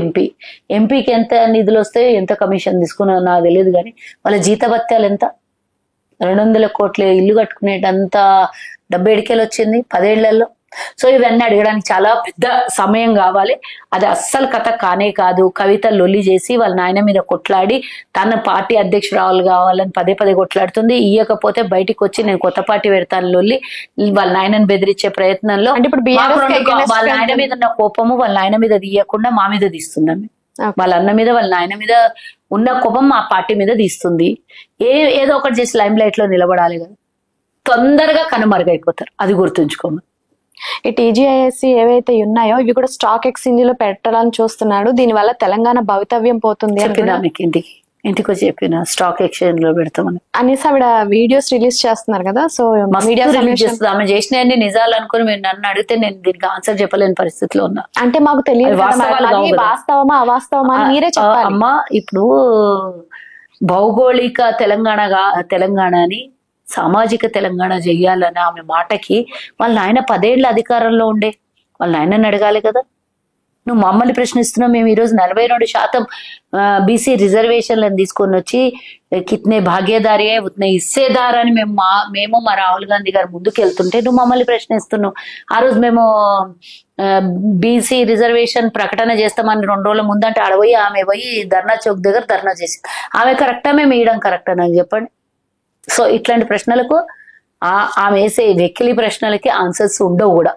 ఎంపీకి ఎంత నిధులు వస్తాయో, ఎంత కమిషన్ తీసుకున్నారో నాకు తెలియదు, కానీ వాళ్ళ జీతభత్యాలు ఎంత? 200 కోట్ల ఇల్లు కట్టుకునేటంత డబ్బు ఎడికేలు వచ్చింది 10 ఏళ్లలో. సో ఇవన్నీ అడగడానికి చాలా పెద్ద సమయం కావాలి. అది అస్సలు కథ కానే కాదు. కవిత లొల్లి చేసి వాళ్ళ నాయన మీద కొట్లాడి తన పార్టీ అధ్యక్షురాలు కావాలని పదే కొట్లాడుతుంది. ఇయ్యకపోతే బయటికి వచ్చి నేను కొత్త పార్టీ పెడతాను లొల్లి వాళ్ళ నాయనని బెదిరించే ప్రయత్నంలో. అంటే ఇప్పుడు వాళ్ళ నాయన మీద ఉన్న కోపము వాళ్ళ నాయన మీద తీయకుండా మా మీద తీస్తున్నాం. వాళ్ళ అన్న మీద వాళ్ళ నాయన మీద ఉన్న కోపం మా పార్టీ మీద తీస్తుంది. ఏదో ఒకటి చేసి లైమ్ లైట్ లో నిలబడాలి కదా, తొందరగా కనుమరుగైపోతారు. అది గుర్తుంచుకోమని. ఈ టీజీఐఎస్సీ ఏవైతే ఉన్నాయో ఇవి కూడా స్టాక్ ఎక్స్చేంజ్ లో పెట్టాలని చూస్తున్నాడు. దీని వల్ల తెలంగాణ భవితవ్యం పోతుంది ఇంటికి వచ్చి చెప్పిన స్టాక్ ఎక్స్చేంజ్ లో పెడతామని అనేసి ఆవిడ వీడియోస్ రిలీజ్ చేస్తున్నారు కదా. సో మీడియా రిలీజ్ చేస్తుంది. ఆమె చేసినవన్నీ నిజాలు అనుకుని మీరు నన్ను అడిగితే నేను దీనికి ఆన్సర్ చెప్పలేని పరిస్థితిలో ఉన్నా. అంటే మాకు తెలియదు వాస్తవమా అవాస్తవమా మీరే చెప్పాలి. అమ్మా, ఇప్పుడు భౌగోళిక తెలంగాణని సామాజిక తెలంగాణ చెయ్యాలని ఆమె మాటకి వాళ్ళ నాయన 10 ఏళ్ల అధికారంలో ఉండే వాళ్ళ నాయనని అడగాలి కదా. నువ్వు మమ్మల్ని ప్రశ్నిస్తున్నావు. మేము ఈరోజు 42% బీసీ రిజర్వేషన్లను తీసుకొని వచ్చి కిత్నే భాగ్యదారి ఉత్నే ఇస్సేదార్ అని మేము మా రాహుల్ గాంధీ గారు ముందుకు వెళ్తుంటే నువ్వు మమ్మల్ని ప్రశ్నిస్తున్నావు. ఆ రోజు మేము బీసీ రిజర్వేషన్ ప్రకటన చేస్తామని 2 రోజుల ముందంటే ఆడపోయి ఆమె పోయి ధర్నా చౌక్ దగ్గర ధర్నా చేసి ఆమె కరెక్టా మేము వేయడం కరెక్టా నాకు చెప్పండి. సో ఇట్లాంటి ప్రశ్నలకు ఆమె వేసే వెకిలి ప్రశ్నలకి ఆన్సర్స్ ఉండవు కూడా.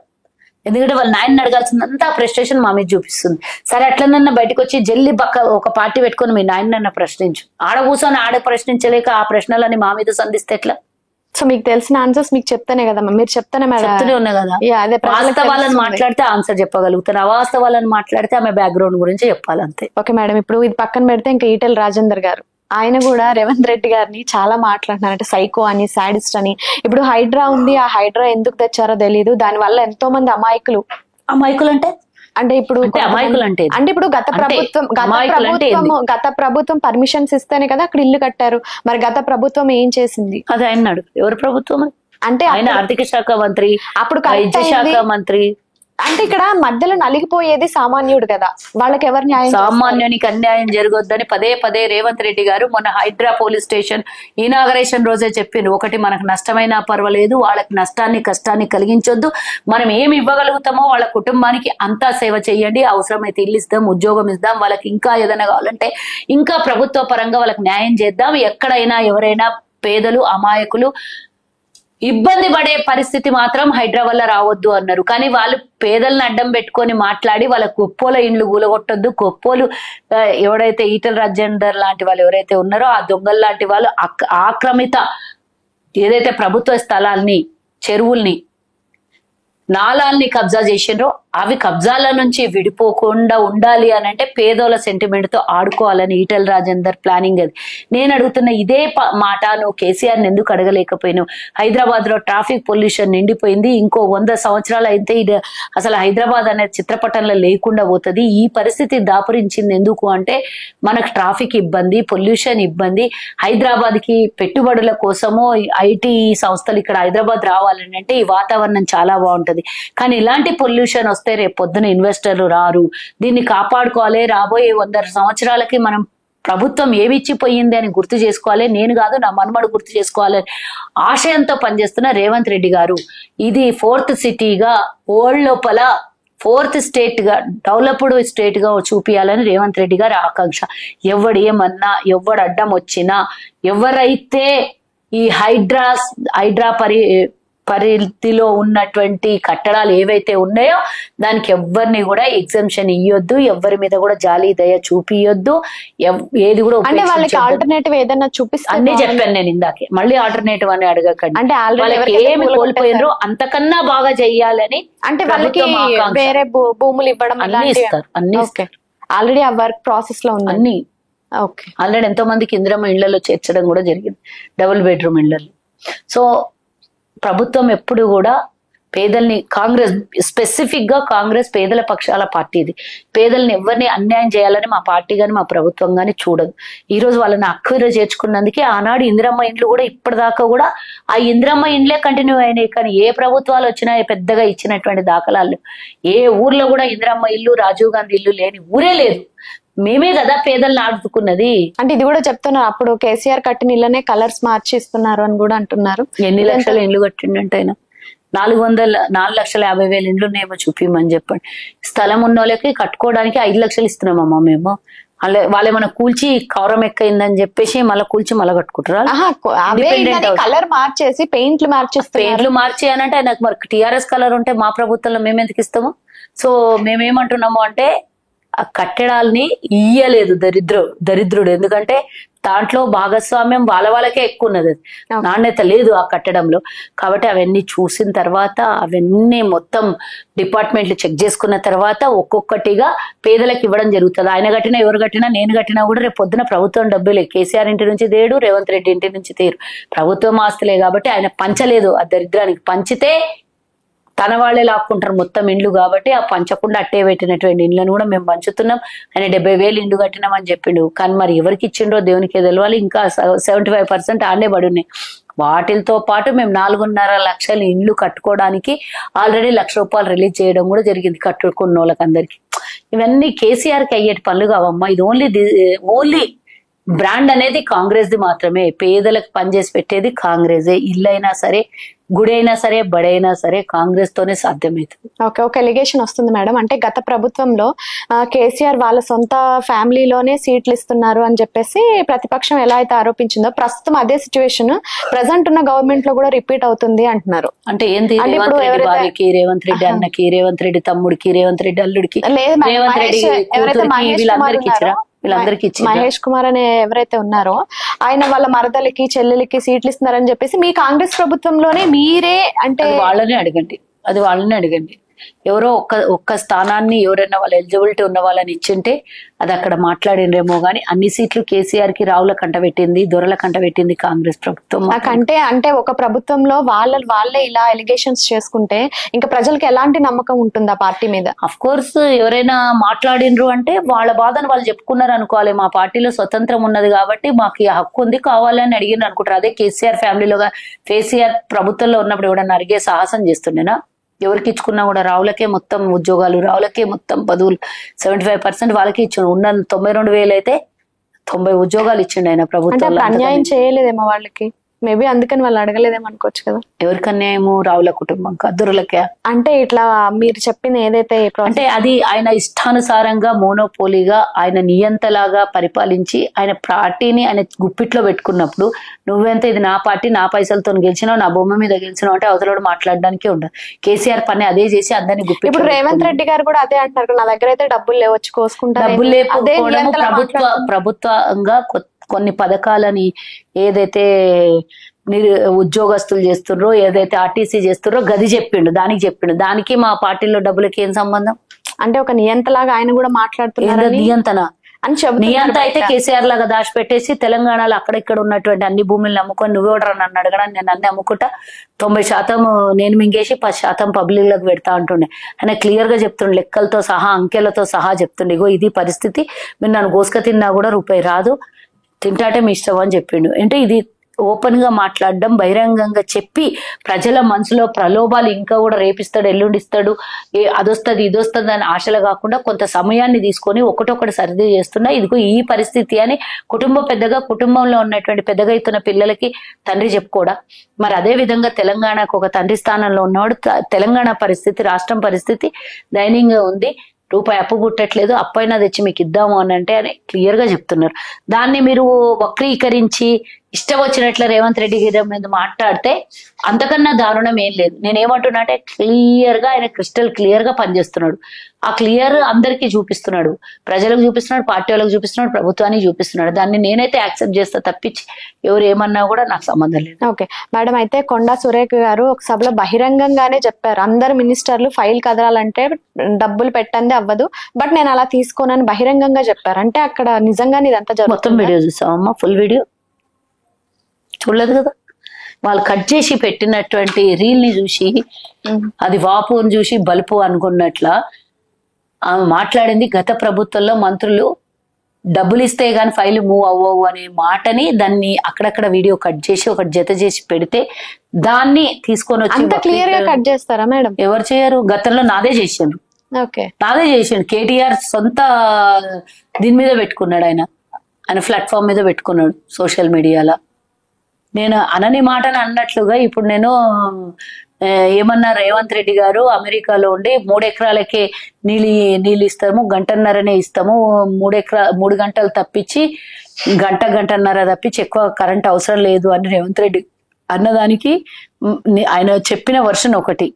ఎందుకంటే వాళ్ళ నాయన అడగాల్సిందంతా ఫ్రస్ట్రేషన్ మా మీద చూపిస్తుంది. సరే అట్లనన్నా బయటకు వచ్చి జల్లి ఒక పార్టీ పెట్టుకొని మీ నాయన ప్రశ్నించు. ఆడ కూర్చొని ప్రశ్నించలేక ఆ ప్రశ్నలని మా మీద సంధిస్తే ఎట్లా? సో మీకు తెలిసిన ఆన్సర్స్ మీకు చెప్తానే కదా, మీరు చెప్తానే చెప్తూనే ఉన్నా కదా. వాస్తవాలను మాట్లాడితే ఆన్సర్ చెప్పగలుగుతాను, అవాస్తవాలను మాట్లాడితే ఆమె బ్యాక్గ్రౌండ్ గురించి చెప్పాలంతే. ఓకే మేడం, ఇప్పుడు ఇది పక్కన పెడితే ఇంకా ఈటెల రాజేందర్ గారు ఆయన కూడా రేవంత్ రెడ్డి గారిని చాలా మాట్లాడుతున్నారు. అంటే సైకో అని, సాడిస్ట్ అని. ఇప్పుడు హైడ్రా ఉంది, ఆ హైడ్రా ఎందుకు తెచ్చారో తెలియదు. దాని వల్ల ఎంతో మంది అమాయకులు అంటే ఇప్పుడు అమాయకులు అంటే ఇప్పుడు గత ప్రభుత్వం పర్మిషన్స్ ఇస్తేనే కదా అక్కడ ఇల్లు కట్టారు. మరి గత ప్రభుత్వం ఏం చేసింది? అది ఆయన ఎవరు ప్రభుత్వం అంటే ఆయన ఆర్థిక శాఖ మంత్రి, అప్పుడు వైద్య శాఖ మంత్రి. అంటే ఇక్కడ మధ్యలో నలిగిపోయేది సామాన్యుడు కదా, వాళ్ళకి ఎవరు న్యాయం? సామాన్యునికి అన్యాయం జరగొద్దని పదే రేవంత్ రెడ్డి గారు మొన్న హైడ్రా పోలీస్ స్టేషన్ ఇనాగరేషన్ రోజే చెప్పిండు. ఒకటి, మనకు నష్టమైనా పర్వాలేదు, వాళ్ళకి నష్టాన్ని కష్టాన్ని కలిగించొద్దు. మనం ఏమి ఇవ్వగలుగుతామో వాళ్ళ కుటుంబానికి అంతా సేవ చేయండి. అవసరమైతే ఇల్లు ఇస్తాం, ఉద్యోగం ఇద్దాం, వాళ్ళకి ఇంకా ఏదైనా కావాలంటే ఇంకా ప్రభుత్వ పరంగా వాళ్ళకి న్యాయం చేద్దాం. ఎక్కడైనా ఎవరైనా పేదలు అమాయకులు ఇబ్బంది పడే పరిస్థితి మాత్రం హైదరాబాద్ లో రావద్దు అన్నారు. కానీ వాళ్ళు పేదలను అడ్డం పెట్టుకొని మాట్లాడి వాళ్ళ కుప్పోల ఇండ్లు కూలగొట్టొద్దు, కుప్పోలు ఎవడైతే ఈటల రాజేందర్ లాంటి వాళ్ళు ఎవరైతే ఉన్నారో ఆ దొంగలు లాంటి వాళ్ళు ఆక్రమిత ఏదైతే ప్రభుత్వ స్థలాల్ని, చెరువుల్ని, నాలాల్ని కబ్జా చేసిండ్రో అవి కబ్జాల నుంచి విడిపోకుండా ఉండాలి అని అంటే పేదోళ్ళ సెంటిమెంట్ తో ఆడుకోవాలని ఈటల రాజేందర్ ప్లానింగ్. అది నేను అడుగుతున్న ఇదే మాట నువ్వు కేసీఆర్ ని ఎందుకు అడగలేకపోయినావు? హైదరాబాద్ లో ట్రాఫిక్ పొల్యూషన్ నిండిపోయింది, ఇంకో 100 సంవత్సరాలు అయితే ఇది అసలు హైదరాబాద్ అనే చిత్రపటంలో లేకుండా పోతుంది. ఈ పరిస్థితి దాపురించింది ఎందుకు అంటే మనకు ట్రాఫిక్ ఇబ్బంది, పొల్యూషన్ ఇబ్బంది. హైదరాబాద్ కి పెట్టుబడుల కోసమో ఐటీ సంస్థలు ఇక్కడ హైదరాబాద్ రావాలని అంటే ఈ వాతావరణం చాలా బాగుంటది. కానీ ఇలాంటి పొల్యూషన్ వస్తే రేపు పొద్దున ఇన్వెస్టర్లు రారు. దీన్ని కాపాడుకోవాలి. రాబోయే 100 సంవత్సరాలకి మనం ప్రభుత్వం ఏమిచ్చిపోయింది అని గుర్తు చేసుకోవాలి. నేను కాదు, నా మనుమడు గుర్తు చేసుకోవాలని ఆశయంతో పనిచేస్తున్న రేవంత్ రెడ్డి గారు ఇది 4th సిటీగా, వరల్డ్ లోపల 4th స్టేట్ గా, డెవలప్డ్ స్టేట్ గా చూపియాలని రేవంత్ రెడ్డి గారి ఆకాంక్ష. ఎవడు ఏమన్నా, ఎవడు అడ్డం వచ్చినా, ఎవరైతే ఈ హైడ్రా పరిధిలో ఉన్నటువంటి కట్టడాలు ఏవైతే ఉన్నాయో దానికి ఎవరిని కూడా ఎగ్జంప్షన్ ఇయ్యొద్దు, ఎవరి మీద కూడా జాలి దయ చూపియొద్దు, ఏది కూడా అంటే వాళ్ళకి ఆల్టర్నేటివ్ ఏదైనా చూపిస్తే అన్ని చెప్పాను నేను ఇందాకే. మళ్ళీ ఆల్టర్నేటివ్ అని అడగకండి. అంటే వాళ్ళకి ఏమి కోల్పోయినరో అంతకన్నా బాగా చెయ్యాలని, అంటే వాళ్ళకి వేరే భూములు ఇవ్వడం అన్ని ఇస్తారు, అన్ని ఆల్రెడీ ఆ వర్క్ ప్రాసెస్ లో ఉంది అన్ని. ఓకే, ఆల్రెడీ ఎంతో మందికి ఇందిరమ్మ ఇళ్లలో చేర్చడం కూడా జరిగింది, డబుల్ బెడ్రూమ్ ఇళ్లలో. సో ప్రభుత్వం ఎప్పుడు కూడా పేదల్ని, కాంగ్రెస్ స్పెసిఫిక్ గా కాంగ్రెస్ పేదల పక్షాల పార్టీ. ఇది పేదల్ని ఎవరిని అన్యాయం చేయాలని మా పార్టీ గాని మా ప్రభుత్వం గాని చూడదు. ఈ రోజు వాళ్ళని అక్కువలో చేర్చుకున్నందుకే ఆనాడు ఇందిరమ్మ ఇండ్లు కూడా ఇప్పటిదాకా కూడా ఆ ఇందిరమ్మ ఇండ్లే కంటిన్యూ అయినాయి. కానీ ఏ ప్రభుత్వాలు వచ్చినా పెద్దగా ఇచ్చినటువంటి దాఖలాలు, ఏ ఊర్లో కూడా ఇందిరమ్మ ఇల్లు, రాజీవ్ గాంధీ ఇల్లు లేని ఊరే లేదు. మేమే కదా పేదల్ని ఆడుతున్నది. అంటే ఇది కూడా చెప్తున్నారు, అప్పుడు కేసీఆర్ కట్టిన ఇళ్ళనే కలర్స్ మార్చిస్తున్నారు అని కూడా అంటున్నారు. ఎన్ని లక్షల ఇండ్లు కట్టిండంటే ఆయన 4,50,000 ఇండ్లు ఉన్నాయేమో చూపిమని చెప్పండి. స్థలం ఉన్న వాళ్ళకి కట్టుకోవడానికి 5 లక్షలు ఇస్తున్నామమ్మా మేము. వాళ్ళేమన్నా కూల్చి కౌరం ఎక్కయిందని చెప్పేసి మళ్ళీ కూల్చి మళ్ళీ కట్టుకుంటారా? కలర్ మార్చేసి పెయింట్లు మార్చి అని అంటే నాకు మరి టీఆర్ఎస్ కలర్ ఉంటే మా ప్రభుత్వంలో మేము ఎందుకు ఇస్తాము? సో మేమేమంటున్నాము అంటే ఆ కట్టడాల్ని ఇయ్యలేదు దరిద్రుడు. ఎందుకంటే దాంట్లో భాగస్వామ్యం వాళ్ళకే ఎక్కువ ఉన్నది, నాణ్యత లేదు ఆ కట్టడంలో. కాబట్టి అవన్నీ చూసిన తర్వాత, అవన్నీ మొత్తం డిపార్ట్మెంట్లు చెక్ చేసుకున్న తర్వాత ఒక్కొక్కటిగా పేదలకు ఇవ్వడం జరుగుతుంది. ఆయన కట్టినా, ఎవరు కట్టినా, నేను కట్టినా కూడా రేపు పొద్దున ప్రభుత్వం డబ్బులే. కేసీఆర్ ఇంటి నుంచి తేడు, రేవంత్ రెడ్డి ఇంటి నుంచి తేరు, ప్రభుత్వం ఆస్తులే. కాబట్టి ఆయన పంచలేదు ఆ దరిద్రానికి. పంచితే తన వాళ్ళే లాక్కుంటారు మొత్తం ఇండ్లు. కాబట్టి ఆ పంచకుండా అట్టే పెట్టినటువంటి ఇండ్లను కూడా మేము పంచుతున్నాం. ఆయన 70,000 ఇండ్లు కట్టినామని చెప్పిండు. కానీ మరి ఎవరికి ఇచ్చిండ్రో దేవునికే తెలవాలి. ఇంకా 75% ఆడే పడి ఉన్నాయి. వాటితో పాటు మేము 4.5 లక్షల ఇండ్లు కట్టుకోవడానికి ఆల్రెడీ ₹1,00,000 రిలీజ్ చేయడం కూడా జరిగింది కట్టుకున్న వాళ్ళకి అందరికి. ఇవన్నీ కేసీఆర్ కి అయ్యేటి పనులు కావమ్మా. ఇది ఓన్లీ బ్రాండ్ అనేది కాంగ్రెస్ ది మాత్రమే. పేదలకు పనిచేసి పెట్టేది కాంగ్రెసే. ఇల్లైనా సరే, గుడి అయినా సరే, బడైనా సరే కాంగ్రెస్ తోనే సాధ్యమవుతుంది. ఓకే, ఒక ఎలిగేషన్ వస్తుంది మేడం. అంటే గత ప్రభుత్వంలో కేసీఆర్ వాళ్ళ సొంత ఫ్యామిలీలోనే సీట్లు ఇస్తున్నారు అని చెప్పేసి ప్రతిపక్షం ఎలా అయితే ఆరోపించిందో, ప్రస్తుతం అదే సిచ్యువేషన్ ప్రజెంట్ ఉన్న గవర్నమెంట్ లో కూడా రిపీట్ అవుతుంది అంటున్నారు. అంటే ఏంటి? బావికి, రేవంత్ రెడ్డి అన్నకి, రేవంత్ రెడ్డి తమ్ముడికి, రేవంత్ రెడ్డి అల్లుడికి, రేవంత్ రెడ్డి వీళ్ళందరికి ఇచ్చిరా? మహేష్ కుమార్ అనే ఎవరైతే ఉన్నారో ఆయన వాళ్ళ మరదలకి, చెల్లెలకి సీట్లు ఇస్తున్నారని చెప్పేసి మీ కాంగ్రెస్ ప్రభుత్వంలోనే మీరే అంటే వాళ్ళని అడగండి. ఎవరో ఒక్క స్థానాన్ని ఎవరైనా వాళ్ళ ఎలిజిబిలిటీ ఉన్న వాళ్ళని ఇచ్చింటే అది అక్కడ మాట్లాడినరేమో గానీ అన్ని సీట్లు కేసీఆర్ కి రావుల కంట పెట్టింది, దొరల కంట పెట్టింది కాంగ్రెస్ ప్రభుత్వం. అంటే ఒక ప్రభుత్వంలో వాళ్ళే ఇలా ఎలిగేషన్స్ చేసుకుంటే ఇంకా ప్రజలకు ఎలాంటి నమ్మకం ఉంటుంది ఆ పార్టీ మీద? అఫ్ కోర్స్ ఎవరైనా మాట్లాడినరు అంటే వాళ్ళ బాధను వాళ్ళు చెప్పుకున్నారు అనుకోవాలి. మా పార్టీలో స్వతంత్రం ఉన్నది కాబట్టి మాకు ఈ హక్కు ఉంది, కావాలని అడిగిన అనుకుంటారు. అదే కేసీఆర్ ఫ్యామిలీలోగా కేసీఆర్ ప్రభుత్వంలో ఉన్నప్పుడు ఎవడన్నా అడిగే సాహసం చేస్తుండేనా? ఎవరికి ఇచ్చుకున్నా కూడా రావులకే మొత్తం ఉద్యోగాలు, రావులకే మొత్తం పదవులు, 75% వాళ్ళకి ఇచ్చిండు. ఉన్న 92,000 అయితే 90 ఉద్యోగాలు ఇచ్చిండు ఆయన ప్రభుత్వం. అన్యాయం చేయలేదేమో వాళ్ళకి. మేబీ అందుకని వాళ్ళు అడగలేదేమో అనుకోవచ్చు కదా. ఎవరికన్నా ఏమో రావుల కుటుంబం దుర్లకే అంటే ఇట్లా మీరు చెప్పింది ఏదైతే అంటే అది ఆయన ఇష్టానుసారంగా మోనోపోలీగా ఆయన నియంతలాగా పరిపాలించి ఆయన పార్టీని ఆయన గుప్పిట్లో పెట్టుకున్నప్పుడు నువ్వెంత ఇది నా పార్టీ నా పైసలతో గెలిచినావు నా బొమ్మ మీద గెలిచినావు అంటే అవతలోడు మాట్లాడడానికే ఉండదు. కేసీఆర్ పని అదే చేసి అందరినీ గుప్పి. ఇప్పుడు రేవంత్ రెడ్డి గారు కూడా అదే అంటారు, నా దగ్గర అయితే డబ్బులు లేవచ్చు కోసుకుంటా. డబ్బులు లేకపోవడం ప్రభుత్వంగా కొన్ని పథకాలని ఏదైతే ఉద్యోగస్తులు చేస్తుండ్రో ఏదైతే ఆర్టీసీ చేస్తుండ్రో గది చెప్పిండు దానికి మా పార్టీలో డబ్బులకి ఏం సంబంధం? అంటే ఒక నియంతలాగా ఆయన కూడా మాట్లాడుతున్నారు. నియంతన నియంత అయితే కేసీఆర్ లాగా దాచిపెట్టేసి తెలంగాణలో అక్కడిక్కడ ఉన్నటువంటి అన్ని భూములు నమ్ముకొని నువ్వెవడరా నన్ను అడగడం, నేను అన్ని అమ్ముకుంటా 90% నేను మింగేసి 10% పబ్లిక్ లకు పెడతా అంటుండే. ఆయన క్లియర్ గా చెప్తుండే, లెక్కలతో సహా అంకెలతో సహా చెప్తుండే, ఇగో ఇది పరిస్థితి, మీరు నన్ను గోసుక తిన్నా కూడా రూపాయి రాదు, తింటాటే మీ ఇష్టం అని చెప్పిండు. అంటే ఇది ఓపెన్ గా మాట్లాడడం, బహిరంగంగా చెప్పి ప్రజల మనసులో ప్రలోభాలు ఇంకా కూడా రేపిస్తాడు, ఎల్లుండిస్తాడు, అదొస్తుంది ఇదొస్తుంది అని ఆశలు కాకుండా కొంత సమయాన్ని తీసుకొని ఒకటొకటి సరిది చేస్తున్నా. ఇదిగో ఈ పరిస్థితి అని కుటుంబంలో ఉన్నటువంటి పెద్దగా అవుతున్న పిల్లలకి తండ్రి చెప్పుకోడా? మరి అదే విధంగా తెలంగాణకు ఒక తండ్రి స్థానంలో ఉన్నవాడు తెలంగాణ పరిస్థితి, రాష్ట్రం పరిస్థితి దయనీయంగా ఉంది, రూపాయి అప్పు పుట్టట్లేదు, అప్పైనా తెచ్చి మీకు ఇద్దాము అని అంటే అని క్లియర్ గా చెప్తున్నారు. దాన్ని మీరు వక్రీకరించి ఇష్టం వచ్చినట్లు రేవంత్ రెడ్డి గారి మీద మాట్లాడితే అంతకన్నా దారుణం ఏం లేదు. నేనేమంటున్నా అంటే క్లియర్ గా ఆయన క్రిస్టల్ క్లియర్ గా పనిచేస్తున్నాడు. ఆ క్లియర్ అందరికీ చూపిస్తున్నాడు, ప్రజలకు చూపిస్తున్నాడు, పార్టీ వాళ్ళకి చూపిస్తున్నాడు, ప్రభుత్వానికి చూపిస్తున్నాడు. దాన్ని నేనైతే యాక్సెప్ట్ చేస్తా తప్పించి ఎవరు ఏమన్నా కూడా నాకు సంబంధం లేదు. ఓకే మేడం, అయితే కొండా సురేఖ గారు ఒక సభలో బహిరంగంగానే చెప్పారు, అందరు మినిస్టర్లు ఫైల్ కదలాలంటే డబ్బులు పెట్టండి అవ్వదు, బట్ నేను అలా తీసుకోనని బహిరంగంగా చెప్పారు. అంటే అక్కడ నిజంగానే ఇదంతా జరుగుతుంది? మొత్తం వీడియో చూసావమ్మా? ఫుల్ వీడియో చూడలేదు కదా? వాళ్ళు కట్ చేసి పెట్టినటువంటి రీల్ ని చూసి అది వాపు అని చూసి బలుపు అనుకున్నట్ల ఆమె మాట్లాడింది. గత ప్రభుత్వంలో మంత్రులు డబ్బులు ఇస్తే గాని ఫైల్ మూవ్ అవ్వవు అనే మాటని దాన్ని అక్కడక్కడ వీడియో కట్ చేసి ఒకటి జత చేసి పెడితే దాన్ని తీసుకొని వచ్చి క్లియర్ గా కట్ చేస్తారా మేడం? ఎవరు చేయరు, గతంలో నాదే చేసిండ్రు. నాదే చేసిండు. కేటీఆర్ సొంత దీని మీద పెట్టుకున్నాడు, ఆయన ప్లాట్ఫామ్ మీద పెట్టుకున్నాడు సోషల్ మీడియాలో. నేను అనని మాటని అన్నట్లుగా ఇప్పుడు నేను ఏమన్నా, రేవంత్ రెడ్డి గారు అమెరికాలో ఉండి 3 ఎకరాలకే నీళ్ళు ఇస్తాము, గంటన్నరనే ఇస్తాము, 3 గంటలు తప్పించి గంటన్నర తప్పించి ఎక్కువ కరెంట్ అవసరం లేదు అని రేవంత్ రెడ్డి అన్నదానికి ఆయన చెప్పిన వర్షన్ ఒకటి.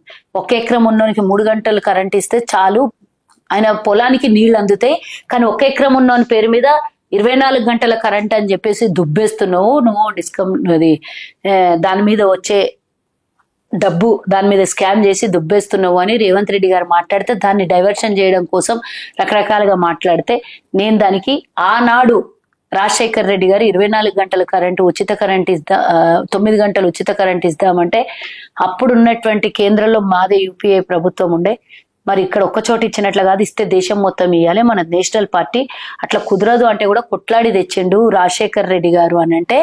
1 ఎకరం ఉన్నోనికి 3 గంటలు కరెంట్ ఇస్తే చాలు, ఆయన పొలానికి నీళ్లు అందుతాయి. కానీ 1 ఎకరం ఉన్నోని పేరు మీద 24 గంటల కరెంట్ అని చెప్పేసి దుబ్బేస్తున్నావు నువ్వు, అది దాని మీద వచ్చే డబ్బు దాని మీద స్కామ్ చేసి దుబ్బేస్తున్నావు అని రేవంత్ రెడ్డి గారు మాట్లాడితే దాన్ని డైవర్షన్ చేయడం కోసం రకరకాలుగా మాట్లాడితే నేను దానికి ఆనాడు రాజశేఖర్ రెడ్డి గారు 24 గంటల కరెంటు ఉచిత కరెంట్ 9 గంటలు ఉచిత కరెంట్ ఇద్దామంటే అప్పుడు ఉన్నటువంటి కేంద్రంలో మాదే యూపీఏ ప్రభుత్వం ఉండే, మరి ఇక్కడ ఒక్క చోట ఇచ్చినట్లు కాదు, ఇస్తే దేశం మొత్తం ఇవ్వాలి, మన నేషనల్ పార్టీ అట్లా కుదరదు అంటే కూడా కొట్లాడి తెచ్చిండు రాజశేఖర్ రెడ్డి గారు అని అంటే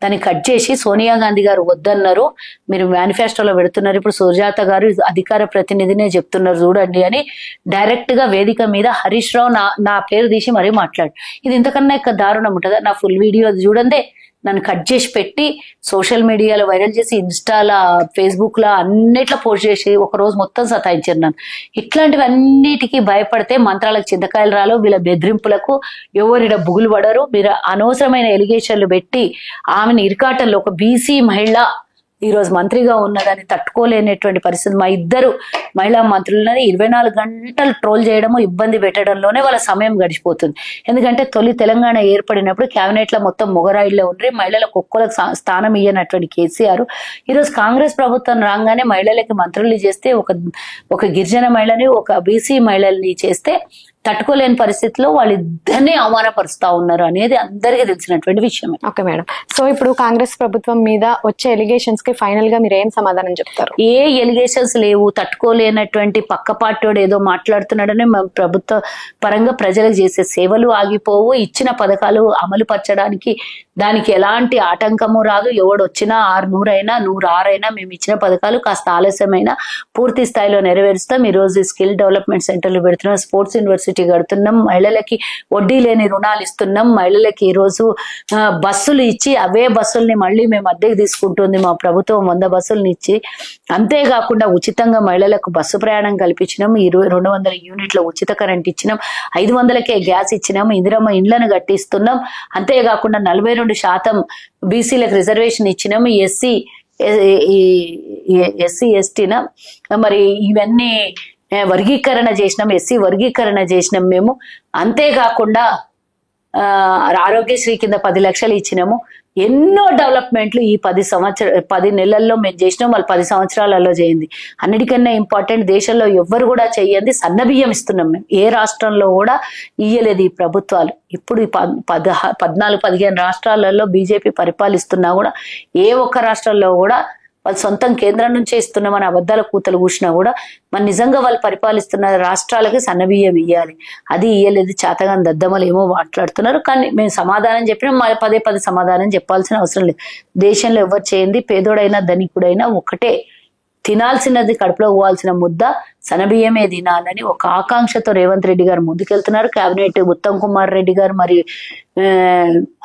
దాన్ని కట్ చేసి సోనియా గాంధీ గారు వద్దన్నారు, మీరు మేనిఫెస్టోలో పెడుతున్నారు, ఇప్పుడు సుజాత గారు అధికార ప్రతినిధినే చెప్తున్నారు చూడండి అని డైరెక్ట్ గా వేదిక మీద హరీష్ రావు నా పేరు తీసి మరీ మాట్లాడు. ఇది ఇంతకన్నా ఇక దారుణం ఉంటుందా? నా ఫుల్ వీడియో చూడండి, నన్ను కట్ చేసి పెట్టి సోషల్ మీడియాలో వైరల్ చేసి ఇన్స్టాలా ఫేస్బుక్ లా అన్నిట్లో పోస్ట్ చేసి ఒక రోజు మొత్తం సతాయించారు నన్ను. ఇట్లాంటివన్నిటికీ భయపడితే మంత్రాలకు చింతకాయలు రాలో, వీళ్ళ బెదిరింపులకు ఎవరిడ బుగులు పడరు. మీరు అనవసరమైన ఎలిగేషన్లు పెట్టి ఆమెను ఇరికాటంలో ఒక బీసీ మహిళ ఈరోజు మంత్రిగా ఉన్నదాన్ని తట్టుకోలేనటువంటి పరిస్థితి. మా ఇద్దరు మహిళా మంత్రులని 24 గంటలు ట్రోల్ చేయడము, ఇబ్బంది పెట్టడంలోనే వాళ్ళ సమయం గడిచిపోతుంది. ఎందుకంటే తొలి తెలంగాణ ఏర్పడినప్పుడు క్యాబినెట్ లో మొత్తం మొగరాయిల్లో ఉండి మహిళలకు ఒక్కొక్కరికి స్థానం ఇయ్యనటువంటి కేసీఆర్ ఈరోజు కాంగ్రెస్ ప్రభుత్వం రాగానే మహిళలకి మంత్రులు చేస్తే ఒక గిరిజన మహిళని ఒక బీసీ మహిళల్ని చేస్తే తట్టుకోలేని పరిస్థితిలో వాళ్ళిద్దరినీ అవమానపరుస్తా ఉన్నారు అనేది అందరికీ తెలిసినటువంటి విషయమే. ఓకే మేడం, సో ఇప్పుడు కాంగ్రెస్ ప్రభుత్వం మీద వచ్చే ఎలిగేషన్స్ కి ఫైనల్ గా మీరు ఏం సమాధానం చెప్తారు? ఏ ఎలిగేషన్స్ లేవు, తట్టుకోలేనటువంటి పక్క పార్టీవాడు ఏదో మాట్లాడుతున్నాడని ప్రభుత్వ పరంగా ప్రజలకు చేసే సేవలు ఆగిపోవు, ఇచ్చిన పథకాలు అమలు పరచడానికి దానికి ఎలాంటి ఆటంకము రాదు. ఎవడు వచ్చినా 600 అయినా 106 అయినా మేము ఇచ్చిన పథకాలు కాస్త ఆలస్యమైనా పూర్తి స్థాయిలో నెరవేరుస్తాం. ఈ రోజు స్కిల్ డెవలప్మెంట్ సెంటర్లు పెడుతున్నాం, స్పోర్ట్స్ యూనివర్సిటీ గ్రాట్యుటీ కడుతున్నాం, మహిళలకి వడ్డీ లేని రుణాలు ఇస్తున్నాం, మహిళలకి ఈరోజు బస్సులు ఇచ్చి అవే బస్సుల్ని మళ్ళీ మేము అద్దెకి తీసుకుంటుంది మా ప్రభుత్వం 100 బస్సుల్ని ఇచ్చి. అంతేకాకుండా ఉచితంగా మహిళలకు బస్సు ప్రయాణం కల్పించినాం, 200 యూనిట్ల ఉచిత కరెంట్ ఇచ్చినాం, 500కే గ్యాస్ ఇచ్చినాం, ఇందిరమ్మ ఇండ్లను కట్టిస్తున్నాం. అంతేకాకుండా 42% బీసీలకు రిజర్వేషన్ ఇచ్చినాం, ఎస్సీ ఎస్టీన మరి ఇవన్నీ వర్గీకరణ చేసినాం, ఎస్సీ వర్గీకరణ చేసినాం మేము. అంతేకాకుండా ఆరోగ్యశ్రీ కింద 10 లక్షలు ఇచ్చినాము. ఎన్నో డెవలప్మెంట్లు ఈ 10 నెలల్లో మేము చేసినాం, వాళ్ళు 10 సంవత్సరాలలో చేయింది. అన్నిటికన్నా ఇంపార్టెంట్, దేశంలో ఎవ్వరు కూడా చెయ్యండి సన్నబియ్యం ఇస్తున్నాం మేము. ఏ రాష్ట్రంలో కూడా ఇయ్యలేదు ఈ ప్రభుత్వాలు. ఇప్పుడు 14-15 రాష్ట్రాలలో బీజేపీ పరిపాలిస్తున్నా కూడా ఏ ఒక్క రాష్ట్రంలో కూడా వాళ్ళు సొంతం కేంద్రం నుంచే ఇస్తున్నామని అబద్ధాల కూతలు కూసినా కూడా మరి నిజంగా వాళ్ళు పరిపాలిస్తున్న రాష్ట్రాలకి సన్నబియ్యం ఇయ్యాలి. అది ఇయ్యలేదు, చేతగాని దద్దమ్మలు ఏమో మాట్లాడుతున్నారు. కానీ మేము సమాధానం చెప్పినా పదే సమాధానం చెప్పాల్సిన అవసరం లేదు. దేశంలో ఎవరు చేయండి, పేదోడైనా ధనికుడైనా ఒకటే, తినాల్సినది కడుపులో పోవాల్సిన ముద్ద సన్నబియ్యమే తినాలని ఒక ఆకాంక్షతో రేవంత్ రెడ్డి గారు ముందుకెళ్తున్నారు. కేబినెట్ ఉత్తమ్ కుమార్ రెడ్డి గారు మరి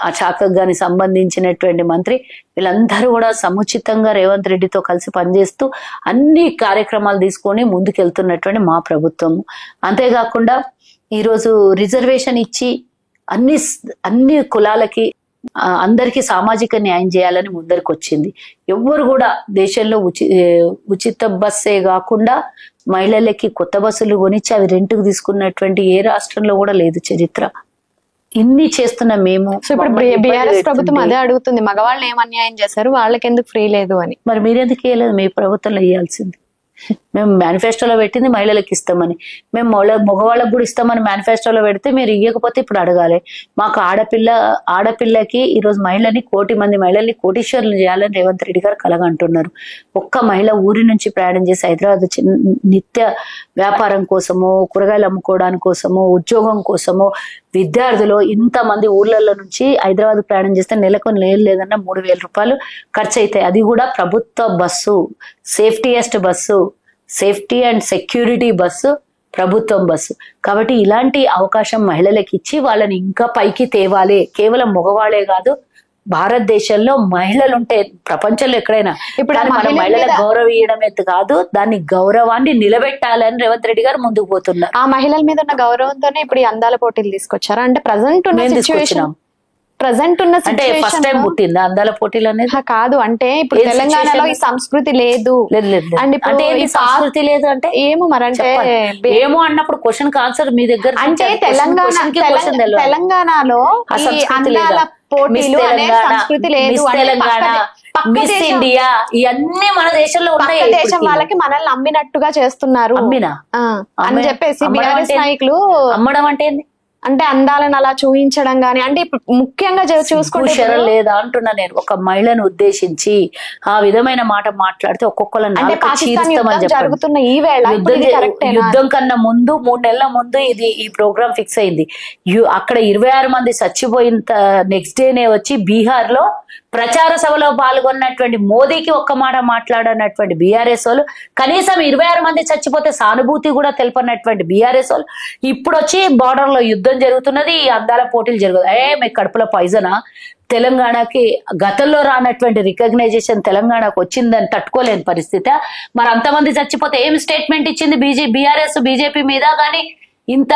ఆ శాఖకు గాని సంబంధించినటువంటి మంత్రి వీళ్ళందరూ కూడా సముచితంగా రేవంత్ రెడ్డితో కలిసి పనిచేస్తూ అన్ని కార్యక్రమాలు తీసుకొని ముందుకెళ్తున్నటువంటి మా ప్రభుత్వము. అంతేకాకుండా ఈరోజు రిజర్వేషన్ ఇచ్చి అన్ని కులాలకి అందరికీ సామాజిక న్యాయం చేయాలని ముందరికి వచ్చింది. ఎవ్వరు కూడా దేశంలో ఉచిత బస్సే కాకుండా మహిళలకి కొత్త బస్సులు కొనిచ్చి అవి రెంట్కు తీసుకున్నటువంటి ఏ రాష్ట్రంలో కూడా లేదు చరిత్ర. ఇన్ని చేస్తున్న మేము. ఇప్పుడు బీఆర్ఎస్ ప్రభుత్వం అదే అడుగుతుంది, మగవాళ్ళు ఏం అన్యాయం చేశారు, వాళ్ళకి ఎందుకు ఫ్రీ లేదు అని. మరి మీరెందుకు ఇవ్వలేదు? మీ ప్రభుత్వంలో ఇవ్వాల్సింది. మేము మేనిఫెస్టోలో పెట్టింది మహిళలకు ఇస్తామని, మేము మగవాళ్ళకు కూడా ఇస్తామని మేనిఫెస్టోలో పెడితే మీరు ఇవ్వకపోతే ఇప్పుడు అడగాలి. మాకు ఆడపిల్లకి ఈరోజు మహిళని 1 కోటి మంది మహిళల్ని కోటీశ్వరులు చేయాలని రేవంత్ రెడ్డి గారు కలగంటున్నారు. ఒక్క మహిళ ఊరి నుంచి ప్రయాణం చేసి హైదరాబాద్ నిత్య వ్యాపారం కోసమో, కూరగాయలు అమ్ముకోవడానికి కోసమో, ఉద్యోగం కోసమో, విద్యార్థులు ఇంతమంది ఊర్లలో నుంచి హైదరాబాద్ ప్రయాణం చేస్తే నెలకు లేదన్నా 3,000 రూపాయలు ఖర్చు అవుతాయి. అది కూడా ప్రభుత్వ బస్సు, సేఫ్టీయెస్ట్ bus, safety and security bus ప్రభుత్వం బస్సు. కాబట్టి ఇలాంటి అవకాశం మహిళలకు ఇచ్చి వాళ్ళని ఇంకా పైకి తేవాలి. కేవలం మగవాళ్లే కాదు, భారతదేశంలో మహిళలు ఉంటే ప్రపంచంలో ఎక్కడైనా ఇప్పుడు మనం మహిళలకు గౌరవం ఇవ్వడమే కాదు, దాన్ని గౌరవాన్ని నిలబెట్టాలని రేవంత్ రెడ్డి గారు ముందుకు పోతున్నారు. ఆ మహిళల మీద ఉన్న గౌరవంతోనే ఇప్పుడు ఈ అందాల పోటీలు తీసుకొచ్చారా? అంటే ప్రజెంట్ ఉన్న అంటే ఫస్ట్ టైం పుట్టిందా అందాల పోటీలు అనేది? కాదు, అంటే ఇప్పుడు తెలంగాణలో ఈ సంస్కృతి లేదు అంటే సంస్కృతి లేదు అంటే ఏమో మరి, అంటే ఏమో అన్నప్పుడు క్వశ్చన్ ఆన్సర్ మీ దగ్గర. అంటే తెలంగాణలో అందాల పోటీలు అనే సంస్కృతి లేదు, తెలంగాణ మిస్ ఇండియా ఇవన్నీ మన దేశంలో ఉన్నాయి. దేశం వాళ్ళకి మనల్ని అమ్మినట్టుగా చేస్తున్నారు అని చెప్పేసి బీఆర్ఎస్ నాయకులు. అమ్మడం అంటే ఏంది? అంటే అందాలను అలా చూపించడం గానీ, అంటే ముఖ్యంగా చూసుకుంటే లేదా అంటున్నా నేను. ఒక మహిళను ఉద్దేశించి ఆ విధమైన మాట మాట్లాడితే ఒక్కొక్కరు జరుగుతున్న ఈ వేళ యుద్ధం కన్నా ముందు 3 నెలల ముందు ఈ ప్రోగ్రామ్ ఫిక్స్ అయింది. అక్కడ 26 మంది చచ్చిపోయిన నెక్స్ట్ డేనే వచ్చి బీహార్ లో ప్రచార సభలో పాల్గొన్నటువంటి మోదీకి ఒక్క మాట మాట్లాడనటువంటి బీఆర్ఎస్ వాళ్ళు, కనీసం 26 మంది చచ్చిపోతే సానుభూతి కూడా తెలిపనటువంటి బీఆర్ఎస్ వాళ్ళు ఇప్పుడు వచ్చి బార్డర్ లో యుద్ధం జరుగుతున్నది, అందాల పోటీలు జరుగుతాయి. మీకు కడుపులో పాయిజనా? తెలంగాణకి గతంలో రానటువంటి రికగ్నైజేషన్ తెలంగాణకు వచ్చిందని తట్టుకోలేని పరిస్థితి. మరి అంతమంది చచ్చిపోతే ఏం స్టేట్మెంట్ ఇచ్చింది బీఆర్ఎస్ బీజేపీ మీద? కానీ ఇంత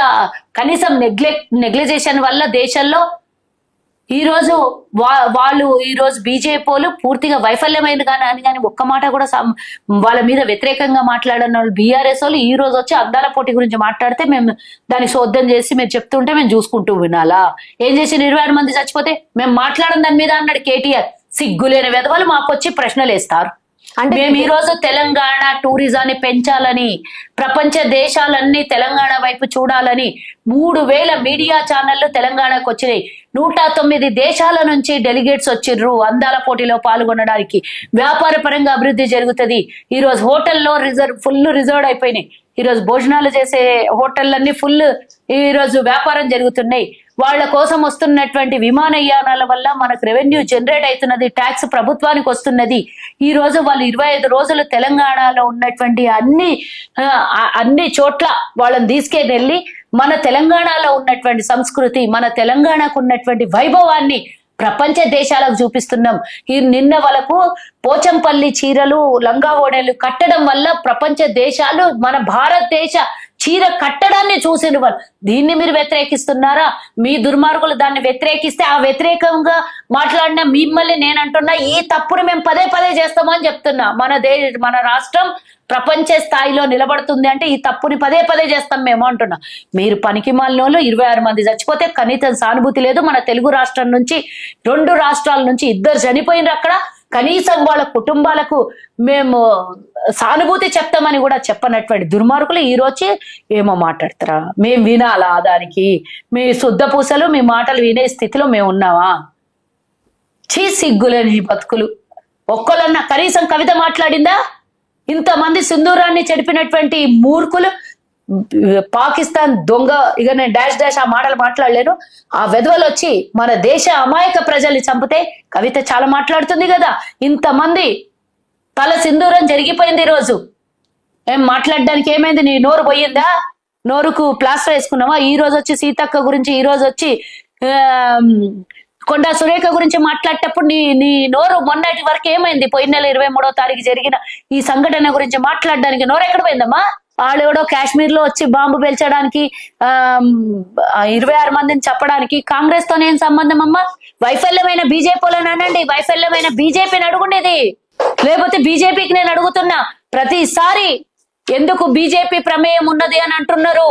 కనీసం నెగ్లిజేషన్ వల్ల దేశంలో ఈ రోజు వాళ్ళు ఈ రోజు బీజేపీ వాళ్ళు పూర్తిగా వైఫల్యమైంది కానీ ఒక్క మాట కూడా వాళ్ళ మీద వ్యతిరేకంగా మాట్లాడిన వాళ్ళు బీఆర్ఎస్ వాళ్ళు ఈ రోజు వచ్చి అందాల పోటీ గురించి మాట్లాడితే మేము దాన్ని శోధం చేసి మీరు చెప్తుంటే మేము చూసుకుంటూ వినాలా? ఏం చేసి 26 మంది చచ్చిపోతే మేము మాట్లాడడం దాని మీద అన్నాడు కేటీఆర్. సిగ్గులేని వెధవలు మాకు వచ్చి ప్రశ్నలు వేస్తారు. అంటే మేము ఈ రోజు తెలంగాణ టూరిజాన్ని పెంచాలని, ప్రపంచ దేశాలన్నీ తెలంగాణ వైపు చూడాలని 3000 మీడియా ఛానళ్లు తెలంగాణకు వచ్చినాయి. 109 దేశాల నుంచి డెలిగేట్స్ వచ్చిర్రు అందాల పోటీలో పాల్గొనడానికి. వ్యాపార పరంగా అభివృద్ధి జరుగుతుంది. ఈ రోజు హోటల్లో ఫుల్ రిజర్వ్ అయిపోయినాయి. ఈ రోజు భోజనాలు చేసే హోటళ్ళన్నీ ఫుల్ ఈ రోజు వ్యాపారం జరుగుతున్నాయి. వాళ్ళ కోసం వస్తున్నటువంటి విమానయానాల వల్ల మనకు రెవెన్యూ జనరేట్ అవుతున్నది, ట్యాక్స్ ప్రభుత్వానికి వస్తున్నది. ఈ రోజు వాళ్ళు 25 రోజులు తెలంగాణలో ఉన్నటువంటి అన్ని చోట్ల వాళ్ళని తీసుకెళ్ళి మన తెలంగాణలో ఉన్నటువంటి సంస్కృతి, మన తెలంగాణకు ఉన్నటువంటి వైభవాన్ని ప్రపంచ దేశాలకు చూపిస్తున్నాం. నిన్న వాళ్ళకు పోచంపల్లి చీరలు, లంగా ఓణీలు కట్టడం వల్ల ప్రపంచ దేశాలు మన భారతదేశ చీర కట్టడాన్ని చూసిన వాళ్ళు. దీన్ని మీరు వ్యతిరేకిస్తున్నారా? మీ దుర్మార్గులు దాన్ని వ్యతిరేకిస్తే ఆ వ్యతిరేకంగా మాట్లాడిన మిమ్మల్ని నేను అంటున్నా, ఈ తప్పును మేము పదే పదే చేస్తామని చెప్తున్నా. మన రాష్ట్రం ప్రపంచ స్థాయిలో నిలబడుతుంది అంటే ఈ తప్పుని పదే పదే చేస్తాం మేము అంటున్నా. మీరు పనికి మాలినోళ్ళు 26 మంది చచ్చిపోతే కనీసం సానుభూతి లేదు. మన తెలుగు రాష్ట్రం నుంచి 2 రాష్ట్రాల నుంచి 2 చనిపోయినారు. అక్కడ కనీసం వాళ్ళ కుటుంబాలకు మేము సానుభూతి చెప్తామని కూడా చెప్పనటువంటి దుర్మార్గులు ఈ రోజు ఏమో మాట్లాడతారా? మేము వినాలా? దానికి మీ శుద్ధ పూసలు మీ మాటలు వినే స్థితిలో మేము ఉన్నావా? సిగ్గులేని బతుకులు. ఒక్కళ్ళన్నా కనీసం కవిత మాట్లాడిందా? ఇంతమంది సింధూరాన్ని చెడిపినటువంటి మూర్ఖులు, పాకిస్తాన్ దొంగ, ఇక నేను డాష్ ఆ మాటలు మాట్లాడలేను. ఆ వెధవలు వచ్చి మన దేశ అమాయక ప్రజల్ని చంపితే కవిత చాలా మాట్లాడుతుంది కదా. ఇంతమంది తల సింధూరం జరిగిపోయింది. ఈరోజు ఏం మాట్లాడడానికి ఏమైంది? నీ నోరు పోయిందా? నోరుకు ప్లాస్టర్ వేసుకున్నావా? ఈ రోజు వచ్చి సీతక్క గురించి, ఈ రోజు వచ్చి కొండా సురేఖ గురించి మాట్లాడేటప్పుడు నీ నోరు మొన్నటి వరకు ఏమైంది? పోయిన నెల 23వ తారీఖు జరిగిన ఈ సంఘటన గురించి మాట్లాడడానికి నోరు ఎక్కడ పోయిందమ్మా? వాళ్ళెవడో కాశ్మీర్ లో వచ్చి బాంబు పేల్చడానికి 26 మందిని చెప్పడానికి కాంగ్రెస్ తోనే ఏం సంబంధం అమ్మా? వైఫల్యమైన బీజేపీలను అనండి, వైఫల్యమైన బీజేపీని అడుగుండేది. లేకపోతే బీజేపీకి నేను అడుగుతున్నా, ప్రతిసారి ఎందుకు బీజేపీ ప్రమేయం ఉన్నది అని అంటున్నారు?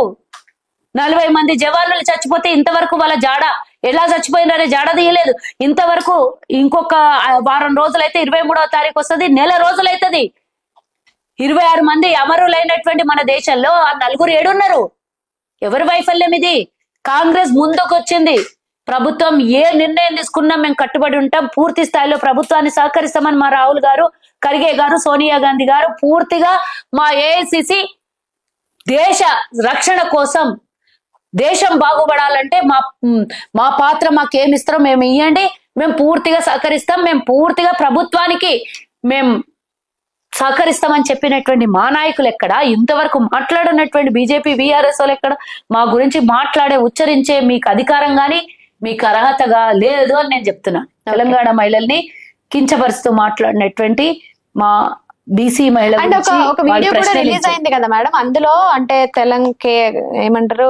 40 మంది జవాన్లు చచ్చిపోతే ఇంతవరకు వాళ్ళ జాడ ఎలా చచ్చిపోయినారనే జాడ తీయలేదు. ఇంతవరకు ఇంకొక వారం రోజులైతే 23వ తారీఖు వస్తుంది, నెల రోజులైతుంది. 26 మంది అమరులైనటువంటి మన దేశంలో ఆ 4 ఏడున్నారు. ఎవరి వైఫల్యం ఇది? కాంగ్రెస్ ముందుకు వచ్చింది. ప్రభుత్వం ఏ నిర్ణయం తీసుకున్నా మేము కట్టుబడి ఉంటాం, పూర్తి స్థాయిలో ప్రభుత్వాన్ని సహకరిస్తామని మా రాహుల్ గారు, ఖర్గే గారు, సోనియా గాంధీ గారు పూర్తిగా మా ఏఐసిసి దేశ రక్షణ కోసం, దేశం బాగుపడాలంటే మా పాత్ర మాకేమిస్తారో మేము ఇవ్వండి, మేము పూర్తిగా సహకరిస్తాం, మేము పూర్తిగా ప్రభుత్వానికి మేము సహకరిస్తామని చెప్పినటువంటి మా నాయకులు ఎక్కడ? ఇంతవరకు మాట్లాడినటువంటి బీజేపీ బీఆర్ఎస్ వాళ్ళు ఎక్కడ? మా గురించి మాట్లాడే, ఉచ్చరించే మీకు అధికారం గాని మీకు అర్హతగా లేదు అని నేను చెప్తున్నా. తెలంగాణ మహిళల్ని కించపరుస్తూ మాట్లాడినటువంటి మా బీసీ మహిళ ఒక వీడియో కూడా రిలీజ్ అయింది కదా మేడం. అందులో అంటే ఏమంటారు,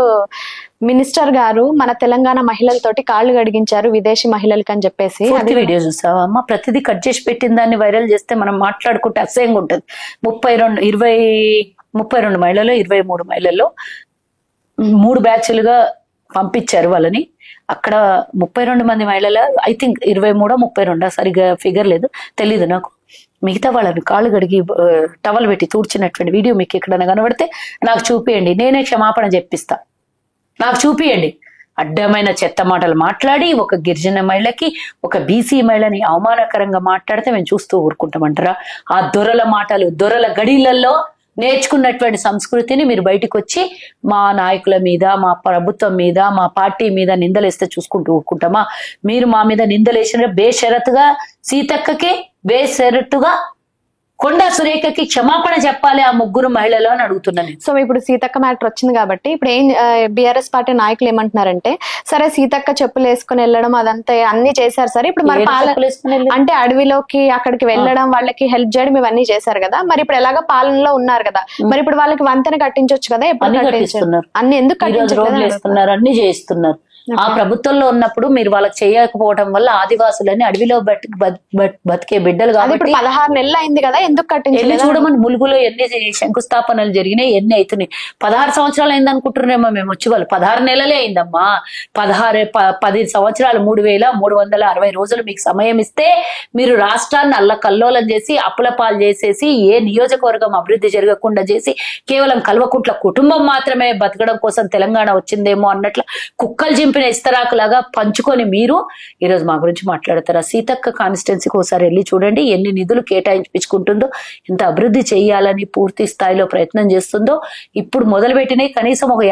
మినిస్టర్ గారు మన తెలంగాణ మహిళలతోటి కాళ్ళు గడిగించారు విదేశీ మహిళలకి అని చెప్పేసి వీడియో చూసావా అమ్మ? ప్రతిదీ కట్ చేసి పెట్టిన దాన్ని వైరల్ చేస్తే మనం మాట్లాడుకుంటే అసహ్యంగా ఉంటుంది. 32 మహిళలు, 23 మహిళల్లో 3 బ్యాచ్లుగా పంపించారు వాళ్ళని. అక్కడ 32 మంది మహిళల, ఐ థింక్ 23-32, సరిగా ఫిగర్ లేదు, తెలీదు నాకు. మిగతా వాళ్ళని కాళ్ళు గడిగి టవల్ పెట్టి తూడ్చినటువంటి వీడియో మీకు ఎక్కడైనా కనబడితే నాకు చూపియండి, నేనే క్షమాపణ చెప్పిస్తా. నాకు చూపియండి. అడ్డమైన చెత్త మాటలు మాట్లాడి ఒక గిరిజన మహిళకి, ఒక బీసీ మహిళని అవమానకరంగా మాట్లాడితే మేము చూస్తూ ఊరుకుంటామంటారా? ఆ దొరల మాటలు, దొరల గడిలలో నేర్చుకున్నటువంటి సంస్కృతిని మీరు బయటకు వచ్చి మా నాయకుల మీద, మా ప్రభుత్వం మీద, మా పార్టీ మీద నిందలేస్తే చూసుకుంటూ ఊరుకుంటామా? మీరు మా మీద నిందలేసిన బేషరతుగా సీతక్కకి, బేషరతుగా కొండా సురేఖకి క్షమాపణ చెప్పాలి ఆ 3 మహిళలు అని అడుగుతున్నాను. సో ఇప్పుడు సీతక్క మ్యాటర్ వచ్చింది కాబట్టి ఇప్పుడు ఏం బీఆర్ఎస్ పార్టీ నాయకులు ఏమంటున్నారంటే, సరే సీతక్క చెప్పులు వేసుకుని వెళ్ళడం అదంతా అన్ని చేశారు సరే, ఇప్పుడు మరి అంటే అడవిలోకి అక్కడికి వెళ్ళడం, వాళ్ళకి హెల్ప్ చేయడం ఇవన్నీ చేశారు కదా, మరి ఇప్పుడు ఎలాగో పాలనలో ఉన్నారు కదా, మరి ఇప్పుడు వాళ్ళకి వంతెన కట్టించొచ్చు కదా? ఎప్పుడు కట్టించున్నారు? అన్ని ఎందుకు కట్టించున్నారు? అన్ని చేస్తున్నారు. ఆ ప్రభుత్వంలో ఉన్నప్పుడు మీరు వాళ్ళకి చేయకపోవడం వల్ల ఆదివాసులని అడవిలో బతికే బిడ్డలు కాబట్టి ఇప్పుడు 16 నెలలు అయింది కదా, ఎందుకు కట్టించారు? చూడమని ములుగులో ఎన్ని శంకుస్థాపనలు జరిగినాయి, ఎన్ని అవుతున్నాయి. 16 సంవత్సరాలు అయింది అనుకుంటున్నారేమో మేము వచ్చి. వాళ్ళు 16 నెలలే అయిందమ్మా. 10 సంవత్సరాలు 3360 రోజులు మీకు సమయం ఇస్తే మీరు రాష్ట్రాన్ని అల్లకల్లోలం చేసి అప్పుల పాలు చేసేసి, ఏ నియోజకవర్గం అభివృద్ధి జరగకుండా చేసి, కేవలం కల్వకుంట్ల కుటుంబం మాత్రమే బతకడం కోసం తెలంగాణ వచ్చిందేమో అన్నట్లు కుక్కలు జింపే చింపిన ఇస్తరాకు లాగా పంచుకొని మీరు ఈరోజు మా గురించి మాట్లాడతారా? సీతక్క కాన్స్టిట్యున్సీకి ఒకసారి వెళ్ళి చూడండి, ఎన్ని నిధులు కేటాయించుకుంటుందో, ఎంత అభివృద్ధి చేయాలని పూర్తి స్థాయిలో ప్రయత్నం చేస్తుందో. ఇప్పుడు మొదలుపెట్టినాయి, కనీసం ఒక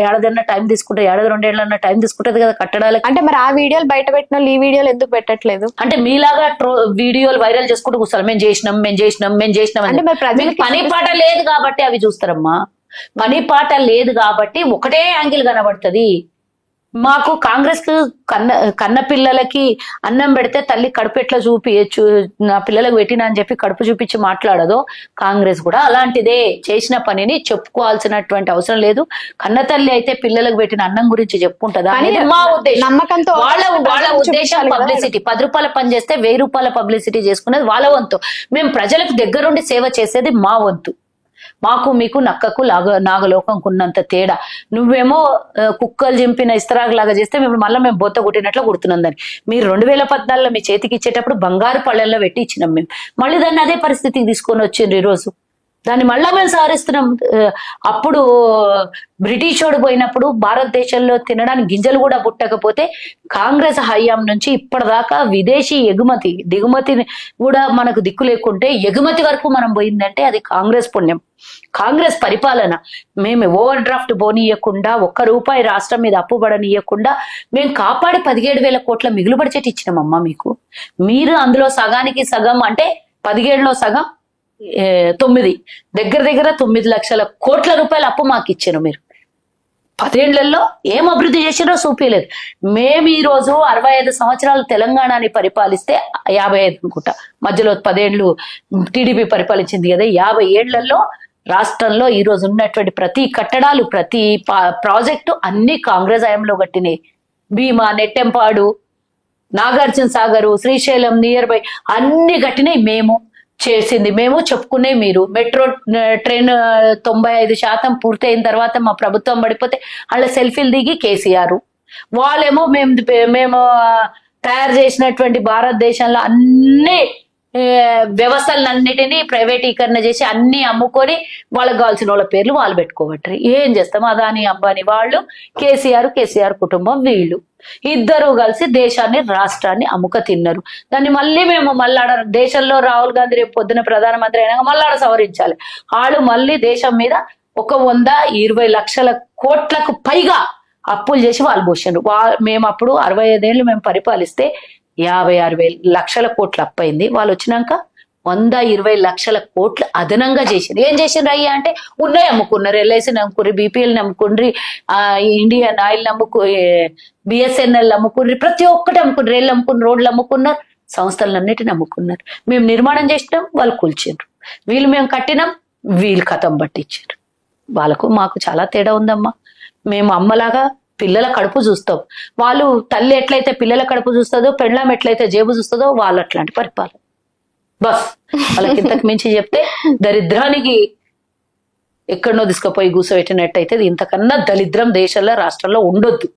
ఏడాదన్న టైం తీసుకుంటే, ఏడాది 2 ఏళ్ళన్న టైం తీసుకుంటది కదా కట్టడానికి. అంటే మరి ఆ వీడియోలు బయట పెట్టిన వాళ్ళు ఈ వీడియోలు ఎందుకు పెట్టట్లేదు? అంటే మీలాగా వీడియోలు వైరల్ చేసుకుంటూ కూర్చోాలి, మేము చేసినాం అంటే మరి ప్రజలకి పని పాట లేదు కాబట్టి అవి చూస్తారమ్మా. పని పాట లేదు కాబట్టి ఒకటే యాంగిల్ కనబడుతుంది. మాకు కాంగ్రెస్ కన్న పిల్లలకి అన్నం పెడితే తల్లి కడుపు ఎట్లా నా పిల్లలకు పెట్టినా అని చెప్పి కడుపు చూపించి మాట్లాడదో, కాంగ్రెస్ కూడా అలాంటిదే. చేసిన పనిని చెప్పుకోవాల్సినటువంటి అవసరం లేదు. కన్న తల్లి అయితే పిల్లలకు పెట్టిన అన్నం గురించి చెప్పుకుంటుందా అనేది మా ఉద్దేశం. నమ్మకంతో వాళ్ళ ఉద్దేశం పబ్లిసిటీ. 10 రూపాయల పని చేస్తే 1000 రూపాయల పబ్లిసిటీ చేసుకునేది వాళ్ళ వంతు. మేము ప్రజలకు దగ్గరుండి సేవ చేసేది మా వంతు. మాకు మీకు నక్కకు నాగలోకంకు ఉన్నంత తేడా. నువ్వేమో కుక్కలు చింపిన ఇస్తరాకులాగా చేస్తే మేము బొత్త కొట్టినట్లు కుడుతున్నాం దాన్ని. మీరు 2014లో మీ చేతికి ఇచ్చేటప్పుడు బంగారు పళ్ళల్లో పెట్టి ఇచ్చినాం మేము. మళ్ళీ దాన్ని అదే పరిస్థితికి తీసుకొని వచ్చిండ్రు ఈరోజు. దాన్ని మళ్ళా మేము సారిస్తున్నాం. అప్పుడు బ్రిటిష్ వాడు పోయినప్పుడు భారతదేశంలో తినడానికి గింజలు కూడా పుట్టకపోతే కాంగ్రెస్ హయాం నుంచి ఇప్పటిదాకా విదేశీ దిగుమతి కూడా మనకు దిక్కు లేకుంటే ఎగుమతి వరకు మనం పోయిందంటే అది కాంగ్రెస్ పుణ్యం, కాంగ్రెస్ పరిపాలన. మేము ఓవర్ డ్రాఫ్ట్ పోనీయకుండా, ₹1 రాష్ట్రం మీద అప్పు పడనీయకుండా మేము కాపాడి 17,000 కోట్ల మిగులు బడ్జెట్ ఇచ్చినామమ్మా మీకు. మీరు అందులో సగానికి సగం అంటే 17లో సగం 9, దగ్గర 9 లక్షల కోట్ల రూపాయల అప్పు మాకు ఇచ్చారు మీరు. 10 ఏళ్లలో ఏం అభివృద్ధి చేసినో చూపించలేదు. మేము ఈ రోజు 65 సంవత్సరాలు తెలంగాణని పరిపాలిస్తే 55 అనుకుంటా, మధ్యలో 10 ఏళ్ళు టీడీపీ పరిపాలించింది కదా. 50 ఏళ్లలో రాష్ట్రంలో ఈ రోజు ఉన్నటువంటి ప్రతి కట్టడాలు, ప్రతి ప్రాజెక్టు అన్ని కాంగ్రెస్ హయాంలో కట్టినాయి. భీమా, నెట్టెంపాడు, నాగార్జున సాగరు, శ్రీశైలం నియర్ బై అన్ని కట్టినాయి మేము. చేసింది మేము, చెప్పుకునే మీరు. మెట్రో ట్రైన్ 95% పూర్తయిన తర్వాత మా ప్రభుత్వం పడిపోతే వాళ్ళ సెల్ఫీలు దిగి కేసీఆర్. వాళ్ళేమో మేము తయారు చేసినటువంటి భారతదేశంలో అన్ని వ్యవస్థలన్నిటినీ ప్రైవేటీకరణ చేసి అన్ని అమ్ముకొని వాళ్ళకి కావాల్సిన వాళ్ళ పేర్లు వాళ్ళు పెట్టుకోబట్టారు. ఏం చేస్తాం? అదాని అంబానీ వాళ్ళు, కేసీఆర్ కుటుంబం వీళ్ళు ఇద్దరు కలిసి దేశాన్ని రాష్ట్రాన్ని అమ్ముక తిన్నారు. దాన్ని మళ్ళీ మేము దేశంలో రాహుల్ గాంధీ రేపు పొద్దున ప్రధానమంత్రి అయినాక మళ్ళీ సవరించాలి. వాళ్ళు మళ్ళీ దేశం మీద 120 లక్షల కోట్లకు పైగా అప్పులు చేసి వాళ్ళు పోసారు. మేము అప్పుడు 65 ఏళ్ళు మేము పరిపాలిస్తే 56,000 లక్షల కోట్లు అప్పయింది. వాళ్ళు వచ్చినాక 120 లక్షల కోట్లు అదనంగా చేసింది. ఏం చేసిండ్రు అయ్యా అంటే ఉన్నాయి అమ్ముకున్నారు. ఎల్ఐసి నమ్ముకుర్రి, బీపీఎల్ నమ్ముకుర్రి, ఇండియన్ ఆయిల్ బిఎస్ఎన్ఎల్ అమ్ముకుర్రి, ప్రతి ఒక్కటి అమ్ముకున్నారు. రైళ్ళు అమ్ముకున్నారు, రోడ్లు అమ్ముకున్నారు, సంస్థలన్నిటిని అమ్ముకున్నారు. మేము నిర్మాణం చేసినాం, వాళ్ళు కూల్చిండ్రు. వీళ్ళు మేము కట్టినాం, వీళ్ళు కథం పట్టించారు. వాళ్ళకు మాకు చాలా తేడా ఉందమ్మా. మేము అమ్మలాగా పిల్లల కడుపు చూస్తాం, వాళ్ళు తల్లి ఎట్లయితే పిల్లల కడుపు చూస్తుందో, పెళ్ళాం ఎట్లయితే జేబు చూస్తుందో వాళ్ళు అట్లాంటి పరిపాలన. బస్ వాళ్ళకి ఇంతకు మించి చెప్తే దరిద్రానికి ఎక్కడనో తీసుకుపోయి కూర్చోబెట్టినట్టయితే ఇంతకన్నా దరిద్రం దేశంలో రాష్ట్రంలో ఉండొద్దు.